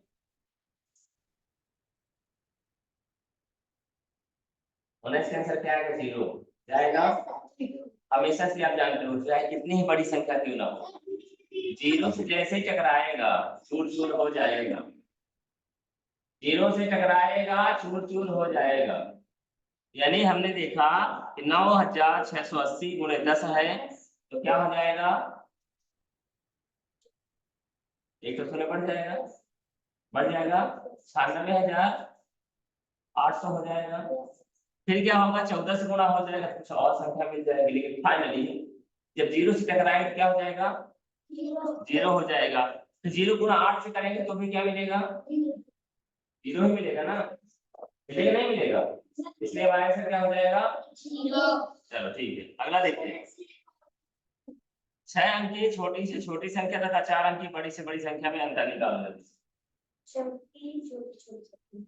Speaker 1: 19 का आंसर क्या आएगा, 0 जाएगा। हमेशा से आप जानते हो चाहे कितनी ही बड़ी संख्या क्यों ना हो, 0 से जैसे ही टकराएगा चूर चूर हो जाएगा, 0 से टकराएगा चूर चूर हो जाएगा। यानी हमने देखा कि 9680 गुणे 10 है तो क्या हो जाएगा, एक तो शून्य बढ़ जाएगा 96,800 हो जाएगा। फिर क्या होगा, 14 से गुणा हो जाएगा, कुछ और संख्या मिल जाएगी, लेकिन फाइनली जब 0 से टकराएगा तो क्या हो जाएगा, 0 हो जाएगा। तो 0 गुणा 8 से करेंगे तो भी क्या मिलेगा, 0 ही मिलेगा ना, मिलेगा नहीं मिलेगा, इसलिए हमारा आंसर क्या हो जाएगा, 0। चलो ठीक है, अगला देखते हैं। 6 अंक की छोटी से छोटी संख्या तथा 4 अंक की बड़ी से बड़ी संख्या में अंतर निकालना है।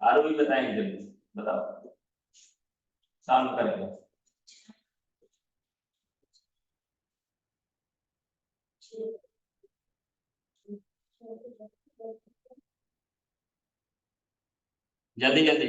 Speaker 1: आरु भी बताएंगे, जल्दी बताओ, सॉल्व करेंगे। जल्दी जल्दी,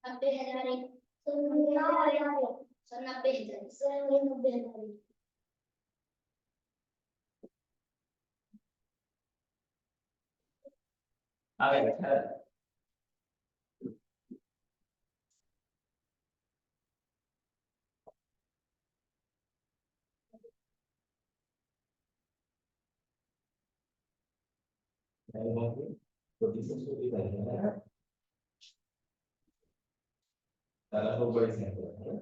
Speaker 2: नब्बे हजार एक, सर 90,000, सर 90,000।
Speaker 1: आगे बैठा छोटी से छोटी संख्या है, सारा को बड़ी संख्या है।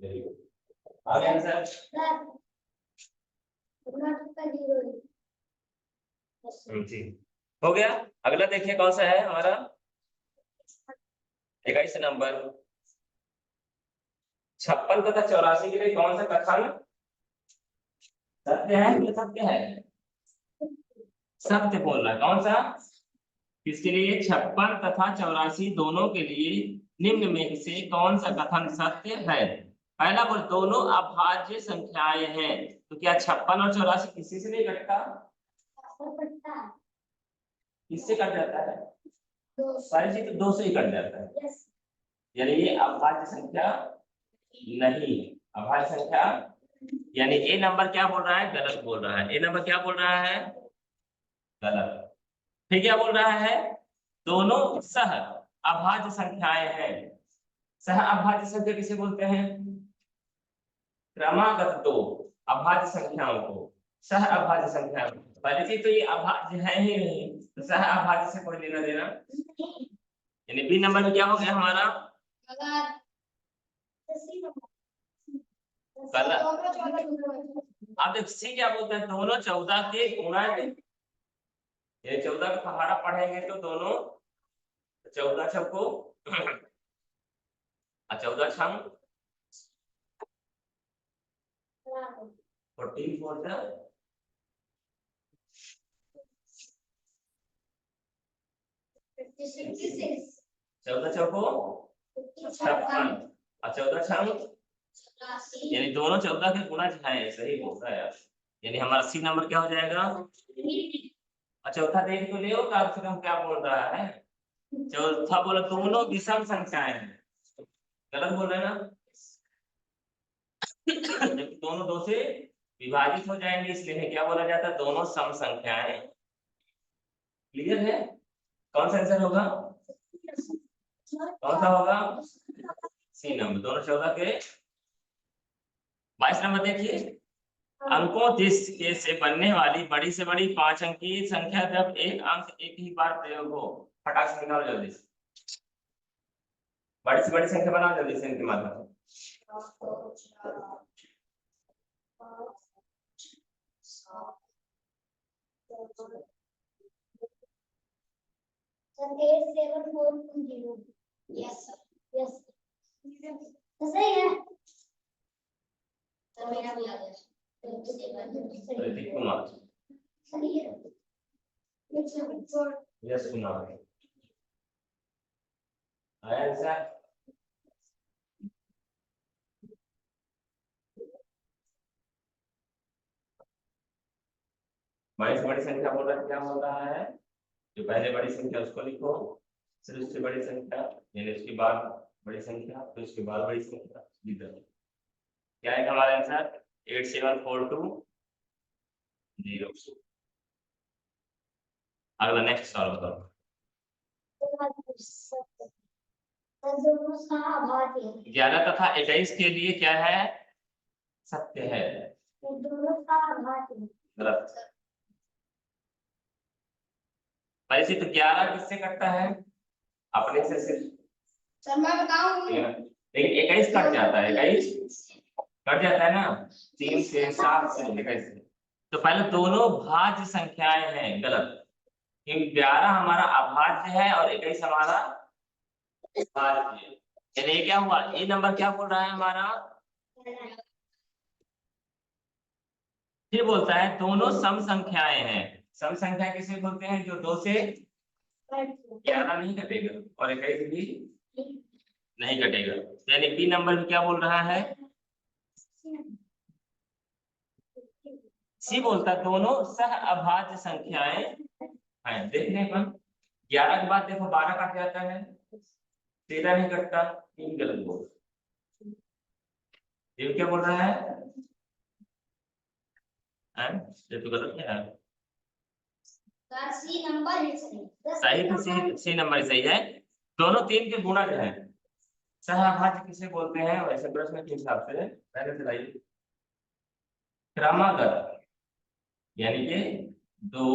Speaker 1: Very good. आगे आंसर,
Speaker 2: कर्नाटक का 0।
Speaker 1: जी हो गया। अगला देखिए कौन सा है हमारा 21 नंबर। 56 तथा 84 के लिए कौन सा कथन सत्य है कि सत्य है? सत्य बोल रहा है। कौन सा? किसके लिए? 56 तथा 84 दोनों के लिए निम्न में से कौन सा कथन सत्य है? पहला बोल दोनों अभाज्य संख्याएं हैं, तो क्या 56 और 84 किसी से नहीं कटता? किससे कट जाता है? सारी चीज तो 2 से ही कट जाता है, यानी ये अभाज्य संख्या नहीं है। अभाज्य संख्या यानी ए नंबर क्या बोल रहा है? गलत बोल रहा है। ए नंबर क्या बोल रहा है? गलत। ठीक, क्या बोल रहा है? दोनों सह अभाज्य संख्याएं हैं। सह अभाज्य संख्या किसे बोलते हैं? क्रमागत दो अभाज्य संख्याओं को सह अभाज्य संख्या। पहली चीज तो ये अभाज्य है ही नहीं, तो सह अभाज्य से कोई लेना देना, यानी बी नंबर में क्या हो गया हमारा? गलत। अब देख सी क्या बोलते हैं? दोनों 14 के गुणा, ये 14 का पहाड़ा पढ़ेंगे तो दोनों 14 छक्को 14 छम 14 फोर 14 चौको 56 और 14 छम, यानी दोनों 14 के गुणा है। सही बोल रहा है यार। यानी हमारा सी नंबर क्या हो जाएगा? और चौथा देख तो ले हम क्या बोल रहा है? चौथा बोला दोनों विषम संख्याएं हैं। गलत बोल रहे हैं ना? जबकि दोनों 2 से विभाजित हो जाएंगे, इसलिए क्या बोला जाता है? दोनों सम संख्याएं। क्लियर है? कौन सा आंसर होगा? कौन सा होगा? सी नंबर, दोनों 14 के। 22 नंबर देखिए, अंकों के से बनने वाली बड़ी से बड़ी 5 अंकीय संख्या जब एक अंक एक ही बार प्रयोग हो। फटाक से निकालो जल्दी से, बड़ी से बड़ी संख्या बनाओ जल्दी से इनके माध्यम से। ऋतिक कुमार, यस कुमार आया आंसर। बड़ी से बड़ी संख्या बोल रहा है, क्या बोल रहा है? जो पहले बड़ी संख्या उसको लिखो, फिर उससे बड़ी संख्या, यानी उसके बाद बड़ी संख्या, फिर उसके बाद बड़ी संख्या। इधर क्या है हमारा आंसर? 8742 0। अगला नेक्स्ट सॉल्व करो। 11 तथा 21 के लिए क्या है? सत्य है। गलत। वैसे तो 11 किससे कटता है? अपने से सिर्फ। मैं बताऊं, लेकिन 21 कट जाता है। 21 कट जाता है ना, 3 से 7 से 21 से। तो पहले दोनों भाज्य संख्याएं हैं। गलत, क्योंकि 11 हमारा अभाज्य है और 21 हमारा भाज्य है। यानी ये क्या हुआ? ये नंबर क्या बोल रहा है हमारा? फिर बोलता है दोनों सम संख्याएं हैं। सम संख्या किसे बोलते हैं? जो 2 से 11 नहीं कटेगा और 21 भी नहीं कटेगा। यानी बी नंबर में क्या बोल रहा है? सी बोलता है दोनों सह अभाज्य संख्याएं हैं। देखने पर 11 के बाद देखो 12 कट जाता है, 13 नहीं कटता। 3 गलत बोल, ये क्या बोल रहा है? ये तो गलत है यार। सी नंबर सही, तो सी नंबर सही है। दोनों 3 के गुणज है। सहअभाज्य किसे बोलते हैं? वैसे प्रश्न के हिसाब से पहले चलाइए। क्रमागत, यानी कि 2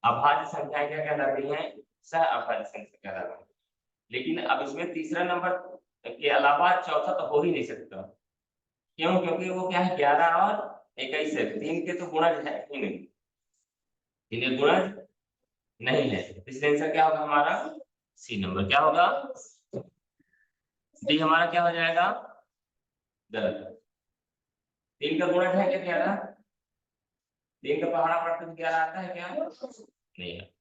Speaker 1: अभाज्य संख्याएं क्या कहलाती हैं? सहअभाज्य संख्या कहलाती है। लेकिन अब इसमें तीसरा नंबर के अलावा चौथा तो हो ही नहीं सकता। क्यों? क्योंकि वो क्या है? 11 और 21 है, 3 के तो गुणज है ही नहीं। इन्हें गुणज नहीं है, इसलिए आंसर क्या होगा हमारा सी नंबर। क्या होगा? डी हमारा क्या हो जाएगा? गलत। 3 का गुणज है क्या? क्या रहा? 3 का पहाड़ा पढ़ते तो क्या आता है क्या? नहीं है।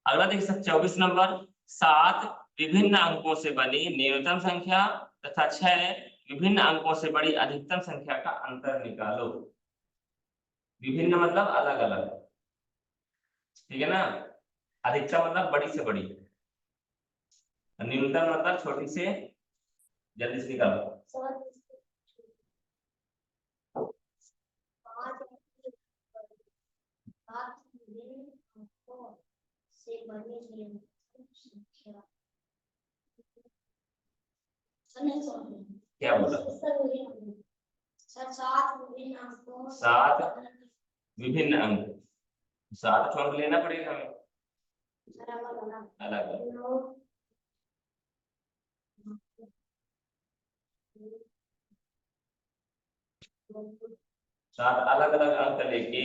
Speaker 1: अगला देखिए 24 नंबर, 7 विभिन्न अंकों से बनी न्यूनतम संख्या तथा 6 विभिन्न अंकों से बड़ी अधिकतम संख्या का अंतर निकालो। विभिन्न मतलब अलग अलग, ठीक है ना। अधिकतम मतलब बड़ी से बड़ी, न्यूनतम मतलब छोटी से, जल्दी से निकालो। क्या बोला? 7 विभिन्न अंक, 7 छोड़ के लेना पड़ेगा हमें अलग अलग। 7 अलग अलग अंक लेके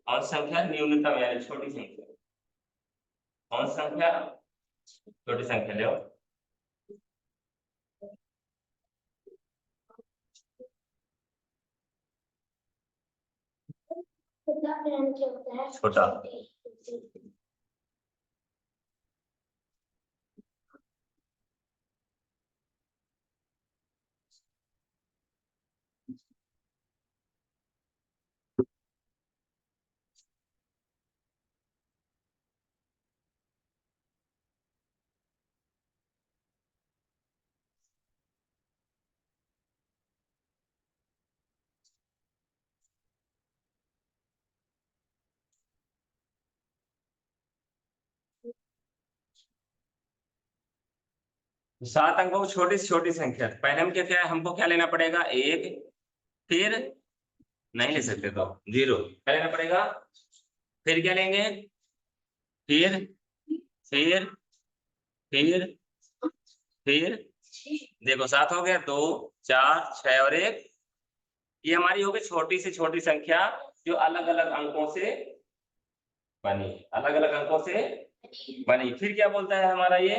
Speaker 1: और संख्या न्यूनतम यानी छोटी संख्या, कौन संख्या? छोटी संख्या ले। छोटा। तो 7 अंकों की छोटी से छोटी संख्या, पहले हम क्या है, हमको क्या लेना पड़ेगा? 1, फिर नहीं ले सकते तो 0 क्या लेना पड़ेगा, फिर क्या लेंगे, फिर फिर फिर फिर देखो 7 हो गया, 2 4 6 और 1, ये हमारी हो गई छोटी से छोटी संख्या जो अलग अलग अंकों से बनी, अलग अलग अंकों से बनी। फिर क्या बोलता है हमारा ये,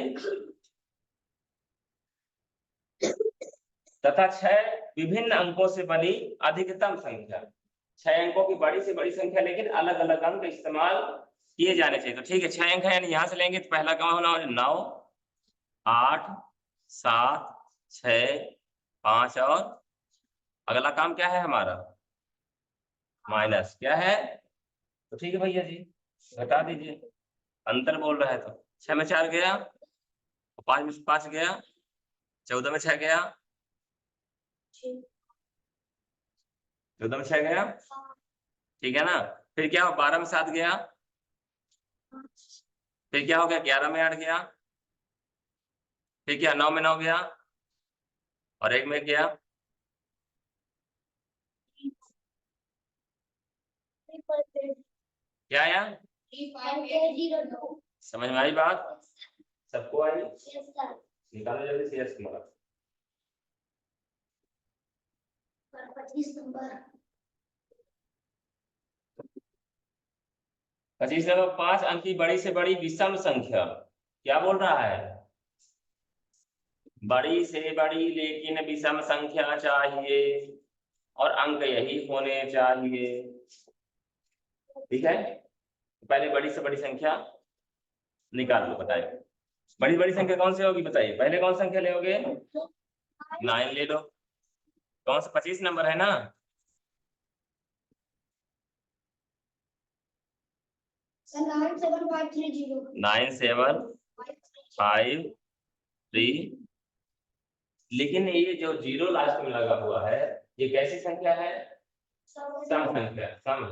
Speaker 1: तथा 6 विभिन्न अंकों से बनी अधिकतम संख्या। 6 अंकों की बड़ी से बड़ी संख्या, लेकिन अलग अलग अंक इस्तेमाल किए जाने चाहिए। तो ठीक है, 6 अंक है यानी यहां से लेंगे तो पहला क्या होना, 9 8 7 6 5 और अगला काम क्या है हमारा, माइनस। क्या है? तो ठीक है भैया जी, घटा दीजिए, अंतर बोल रहा है तो 6 में 4 गया, 5 में 5 गया, 14 में 6 गया, 14 में 6 गया, ठीक है ना। फिर क्या हो, 12 में 7 गया, फिर क्या हो गया, 11 में 8 गया, फिर क्या 9 में 9 गया और 1 में गया। क्या आया? समझ में आई बात? सबको आई? निकालो जल्दी से यस नंबर। 25 नंबर 5 अंक की बड़ी से बड़ी विषम संख्या। क्या बोल रहा है? बड़ी से बड़ी लेकिन विषम संख्या चाहिए और अंक यही होने चाहिए, ठीक है। पहले बड़ी से बड़ी संख्या निकाल लो, बताइए बड़ी बड़ी संख्या कौन सी होगी, बताइए पहले कौन संख्या लोगे? 9 ले लो। कौन सा 25 नंबर है ना? 97530 लेकिन ये जो 0 लास्ट में लगा हुआ है, ये कैसी संख्या है? सम संख्या। सम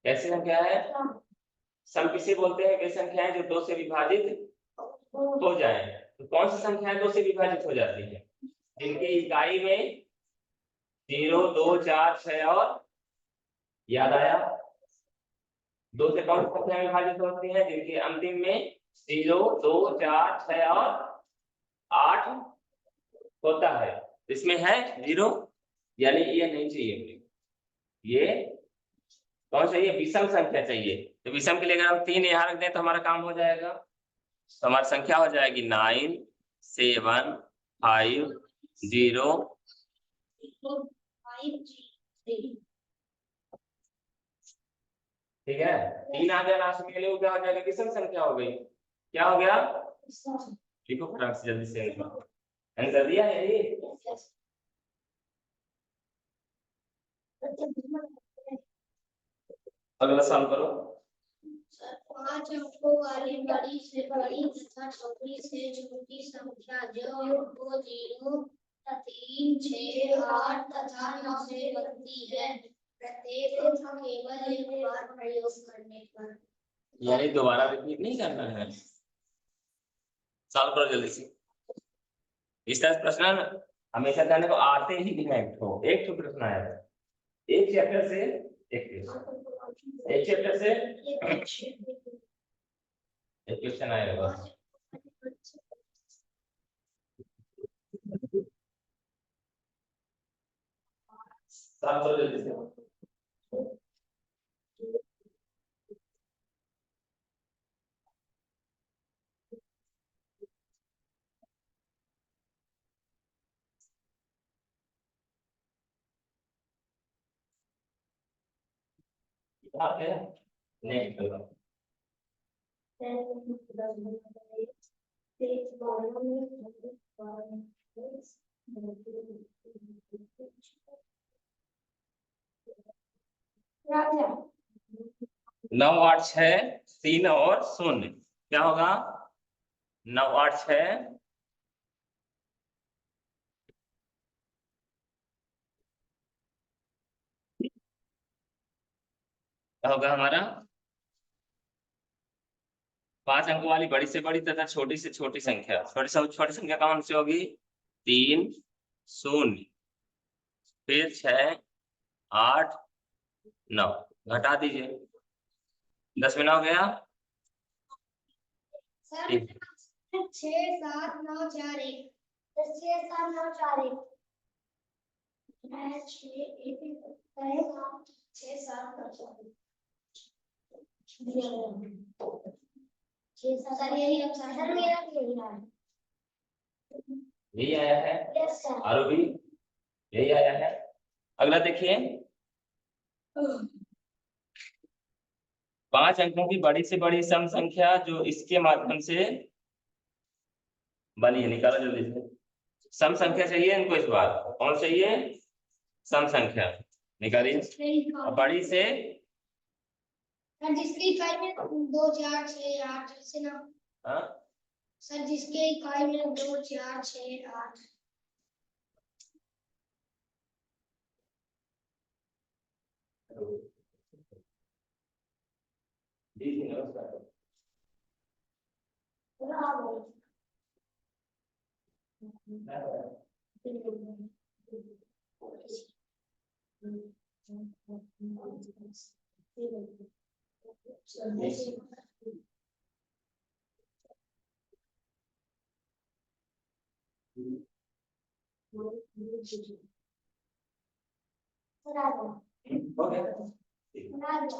Speaker 1: कैसी संख्या है? सम किसे बोलते हैं? वे संख्याएं जो 2 से विभाजित हो जाए। तो कौन सी संख्याएं 2 से विभाजित हो जाती है? जिनकी इकाई में 0 2 4 6 और, याद आया? 2 से कौन सी संख्या विभाजित होती है? जिनके अंतिम में 0 2 4 6 और 8 होता है। इसमें है 0, यानी ये नहीं चाहिए, ये कौन चाहिए? विषम संख्या चाहिए। तो विषम के लिए अगर हम 3 यहाँ रख दें तो हमारा काम हो जाएगा। तो हमारी संख्या हो जाएगी 9 7 5 0 ठीक है। 3 आ गया लास्ट के लिए, वो क्या हो जाएगा? विषम संख्या हो गई। क्या हो गया? लिखो फटाक से जल्दी से आंसर दिया है ये। अगला सवाल करो।
Speaker 2: 5 अंकों वाली बड़ी से बड़ी तथा छोटी से छोटी संख्या जो 2 0 3 6 8 तथा 9 से बनती है, प्रत्येक अंक केवल एक बार प्रयोग करने पर।
Speaker 1: यानी दोबारा रिपीट नहीं करना है। सॉल्व करो जल्दी से। इस तरह प्रश्न हमेशा करने को आते ही डिफेक्ट हो। एक तो प्रश्न आया है एक चैप्टर से, एक चैप्टर से एक क्वेश्चन आएगा बस। सॉल्व करो जल्दी से। नेक्स्ट करो। नौ 8 6 3 और 0 क्या होगा? 9 8 6 क्या होगा हमारा? 5 अंकों वाली बड़ी से बड़ी तथा छोटी से छोटी संख्या। छोटी से छोटी संख्या कौन सी होगी? 3 0 फिर 6 8 9 घटा दीजिए। 10 में 9 गया।
Speaker 2: सर 6 7 9 4 1 6 7 9 4 1 6 7 9 4 सर यही ऑप्शन सर मेरा यही है।
Speaker 1: यही आया है।
Speaker 2: Yes sir.
Speaker 1: और भी यही आया है। अगला देखिए 5 अंकों की बड़ी से बड़ी सम संख्या जो इसके माध्यम से बनी है। निकालो जल्दी से। सम संख्या चाहिए इनको इस बार। कौन चाहिए? सम संख्या। निकालिए। और बड़ी से
Speaker 2: सर जिसकी इकाई में 2 4 6 8 से ना।
Speaker 1: हाँ
Speaker 2: सर जिसके इकाई में 2 4 6 8
Speaker 1: जी नमस्कार। हो गया।
Speaker 2: 8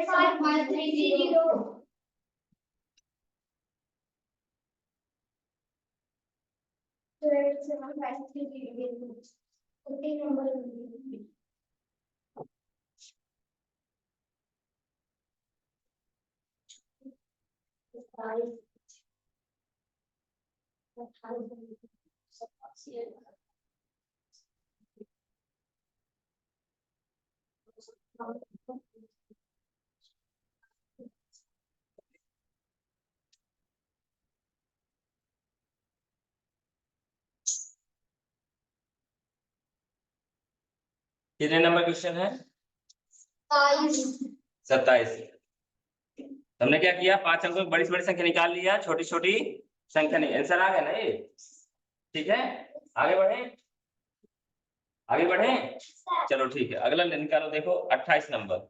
Speaker 2: 5 5 3 0 8 7 5 3 0 ओके नंबर
Speaker 1: कितने नंबर क्वेश्चन है? 27। हमने क्या किया? 5 अंकों की बड़ी से बड़ी संख्या निकाल लिया, छोटी छोटी संख्या नहीं। आंसर आ गया ना ये? ठीक है आगे बढ़े। आगे बढ़े चलो ठीक है। अगला निकालो देखो 28 नंबर।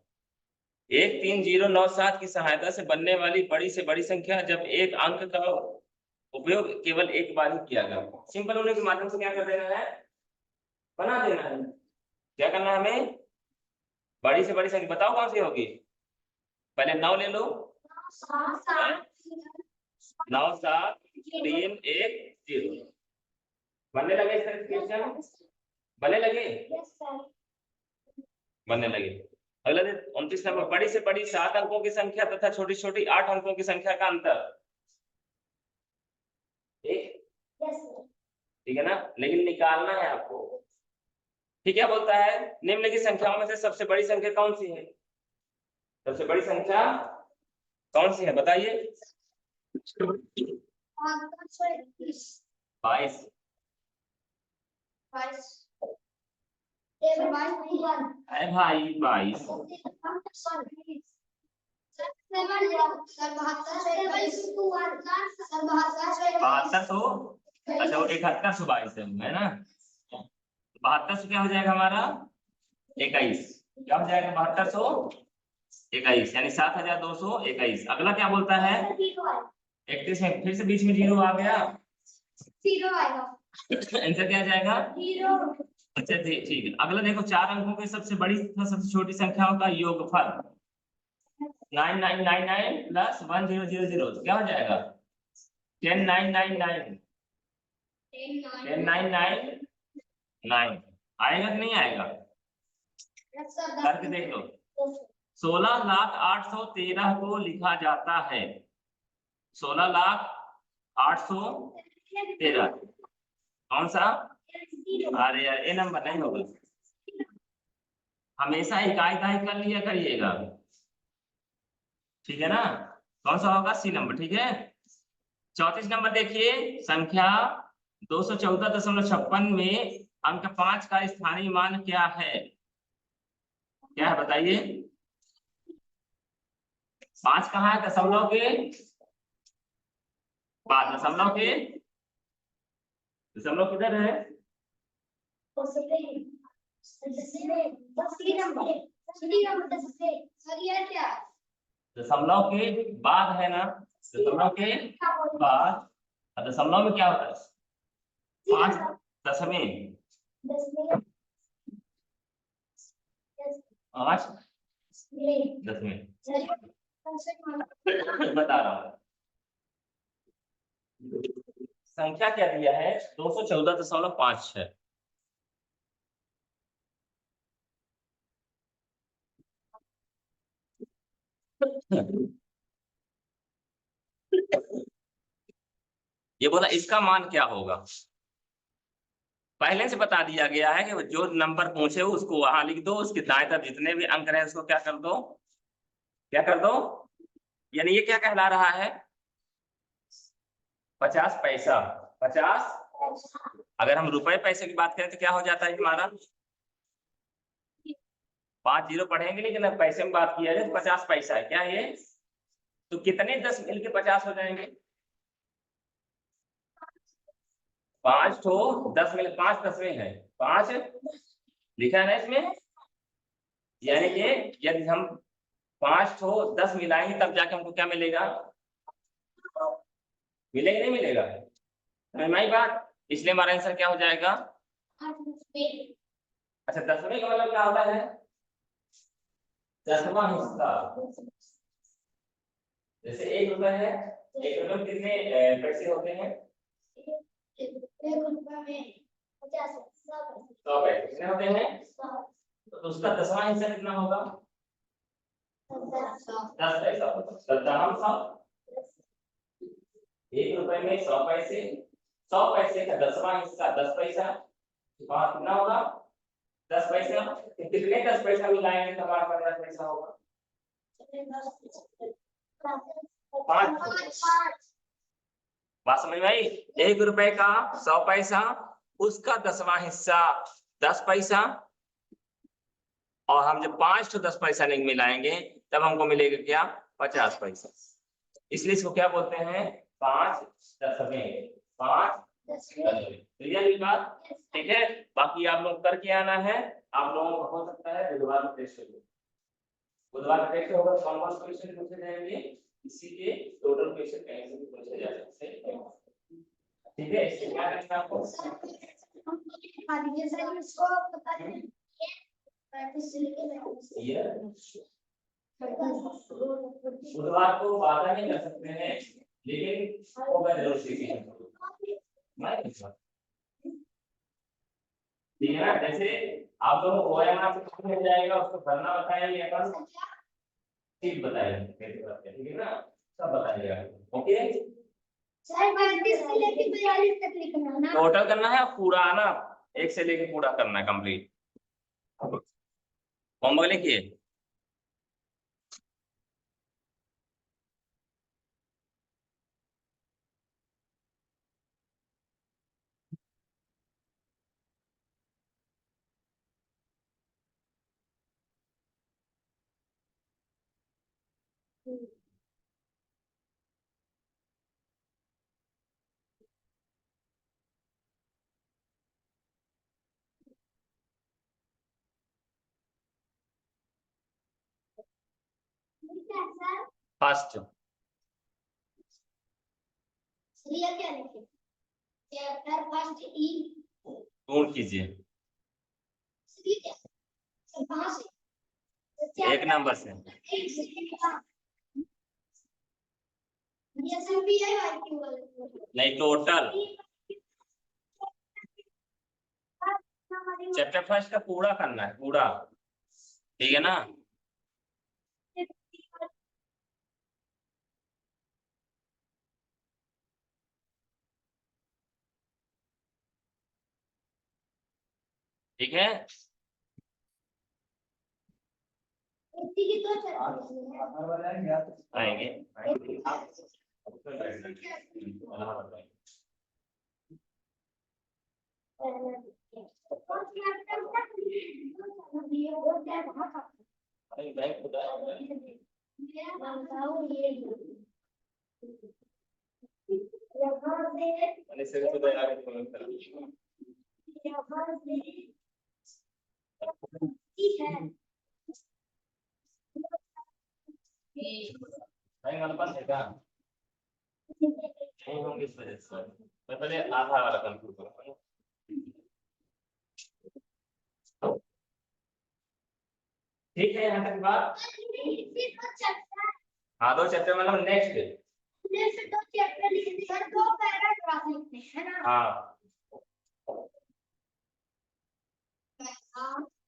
Speaker 1: 1 3 0 9 7 की सहायता से बनने वाली बड़ी से बड़ी संख्या जब एक अंक का उपयोग केवल एक बार ही किया गया। सिंपल होने के माध्यम से क्या कर देना है? बना देना है। क्या करना है हमें? बड़ी से बड़ी संख्या बताओ कौन सी होगी? पहले 9 ले लो। 9 7 3 1 0। बनने लगे इस तरह क्वेश्चन? बनने लगे? बनने लगे। अगला 29 नंबर, बड़ी से बड़ी 7 अंकों की संख्या तथा छोटी छोटी 8 अंकों की संख्या का अंतर। ठीक है ना, लेकिन निकालना है आपको। ठीक है, बोलता है निम्नलिखित संख्याओं में से सबसे बड़ी संख्या कौन सी है? सबसे बड़ी संख्या कौन सी है बताइए? 22। अरे भाई 22। बहत्तर सौ, अच्छा वो 7122 है ना? 72 क्या हो जाएगा हमारा? 21। क्या हो जाएगा 7221, यानी 7221। अगला क्या बोलता है? 31 में फिर से बीच में 0 आ गया, आंसर क्या आ जाएगा? अच्छा ठीक है। अगला देखो, 4 अंकों की सबसे बड़ी तथा सबसे छोटी संख्याओं का योगफल 9999 प्लस 1000, क्या हो जाएगा? 10999। 10999 आएगा कि नहीं आएगा? करके देख लो। 16,813 को लिखा जाता है 16,813। कौन सा? अरे यार ए नंबर नहीं होगा, हमेशा इकाई दहाई कर लिया करिएगा, ठीक है ना? कौन सा होगा? सी नंबर, ठीक है। 34 नंबर देखिए, संख्या 214.56 में अंक 5 का स्थानीय मान क्या है? क्या है बताइए? 5 कहाँ है? दशमलव के बाद। दशमलव के, दशमलव किधर है? दशमलव के बाद है ना? दशमलव के बाद। दशमलव में क्या होता है? 5 दशमें, 5 दशमें बता रहा हूँ। संख्या क्या दिया है? 214.56। ये बोला इसका मान क्या होगा? पहले से बता दिया गया है कि जो नंबर पूछे उसको वहां लिख दो, उसके दाएं तरफ जितने भी अंक रहे उसको क्या कर दो? क्या कर दो? यानी ये क्या कहला रहा है? 50 पैसा। 50, अगर हम रुपए पैसे की बात करें तो क्या हो जाता है हमारा? 5 0 पढ़ेंगे, लेकिन अब पैसे में बात किया जाए तो 50 पैसा है। क्या ये? तो कितने 10 मिलके 50 हो जाएंगे? 5 तो 10 मिल 5 दसवें है, 5 लिखा है ना इसमें। यानी कि यदि हम 5 तो 10 मिलाएंगे तब जाके हमको क्या मिलेगा? मिलेगा नहीं मिलेगा? समझ बात? इसलिए हमारा आंसर क्या हो जाएगा? अच्छा, 10वें का मतलब क्या होता है? 10वां हिस्सा। जैसे 1 रुपए है, 1 रुपए में कितने पैसे होते हैं? 100 पैसे कितने होते हैं? तो उसका 10वां हिस्सा कितना होगा? 10 पैसा होगा। तो दाम 100, 1 रुपए में 100 पैसे, 100 पैसे का 10वां हिस्सा 10 पैसा, वहां कितना होगा? 10 पैसा। कितने 10 पैसा मिलाएंगे तो हमारा 50 पैसा होगा? 5। बात समझ में आई? 1 रुपए का 100 पैसा, उसका 10वां हिस्सा 10 पैसा, और हम जब 5 तो 10 पैसा नहीं मिलाएंगे तब हमको मिलेगा क्या? 50 पैसा। इसलिए इसको क्या बोलते हैं? 5 दसवें। 5 दसवें। क्लियर बात? ठीक है, बाकी आप लोग करके आना है। आप लोगों को हो सकता है बुधवार को टेस्ट हो, बुधवार का टेस्ट होगा, कौन कौन से क्वेश्चन पूछे जाएंगे, इसी के टोटल क्वेश्चन कहीं से भी पूछे जा सकते हैं। ठीक है, इससे क्या करना है आपको?
Speaker 2: 35 से लेके 42
Speaker 1: ये बुधवार को वादा नहीं कर सकते हैं, लेकिन होगा जरूर सीखेंगे। ठीक है ना, जैसे आप लोगों को OMR से कुछ मिल जाएगा, उसको भरना बताएंगे, अपन ठीक बताएंगे कैसे करते हैं, ठीक है ना, सब बताइएगा। ओके,
Speaker 2: सर 32 से लेके 42 तक लिखना है ना।
Speaker 1: टोटल करना है पूरा ना, एक से लेके पूरा करना है कंप्लीट। होमवर्क लिखिए।
Speaker 2: ठीक है सर।
Speaker 1: फर्स्ट
Speaker 2: ये क्या लिखे? चैप्टर फर्स्ट ई
Speaker 1: नोट कीजिए,
Speaker 2: ठीक है सर। कहां से?
Speaker 1: एक नंबर से।
Speaker 2: एक सेकंड। ये सब भी है भाई क्यों?
Speaker 1: नहीं, टोटल चैप्टर फर्स्ट का पूरा करना है, पूरा, ठीक है ना। ठीक है,
Speaker 2: की तो चैप्टर
Speaker 1: आएंगे बैंक खुदा मैंने से तो दया के कमेंट करा। बैंक अनपढ़ है क्या? नहीं होंगे इस वजह से। मैं पहले आधा वाला कंप्यूटर करूंगा। ठीक है, यहाँ तक बात। हाँ, 2 चैप्टर मतलब नेक्स्ट
Speaker 2: दो चैप्टर लिखे थे, 2 पैराग्राफ लिखने हैं ना।
Speaker 1: हाँ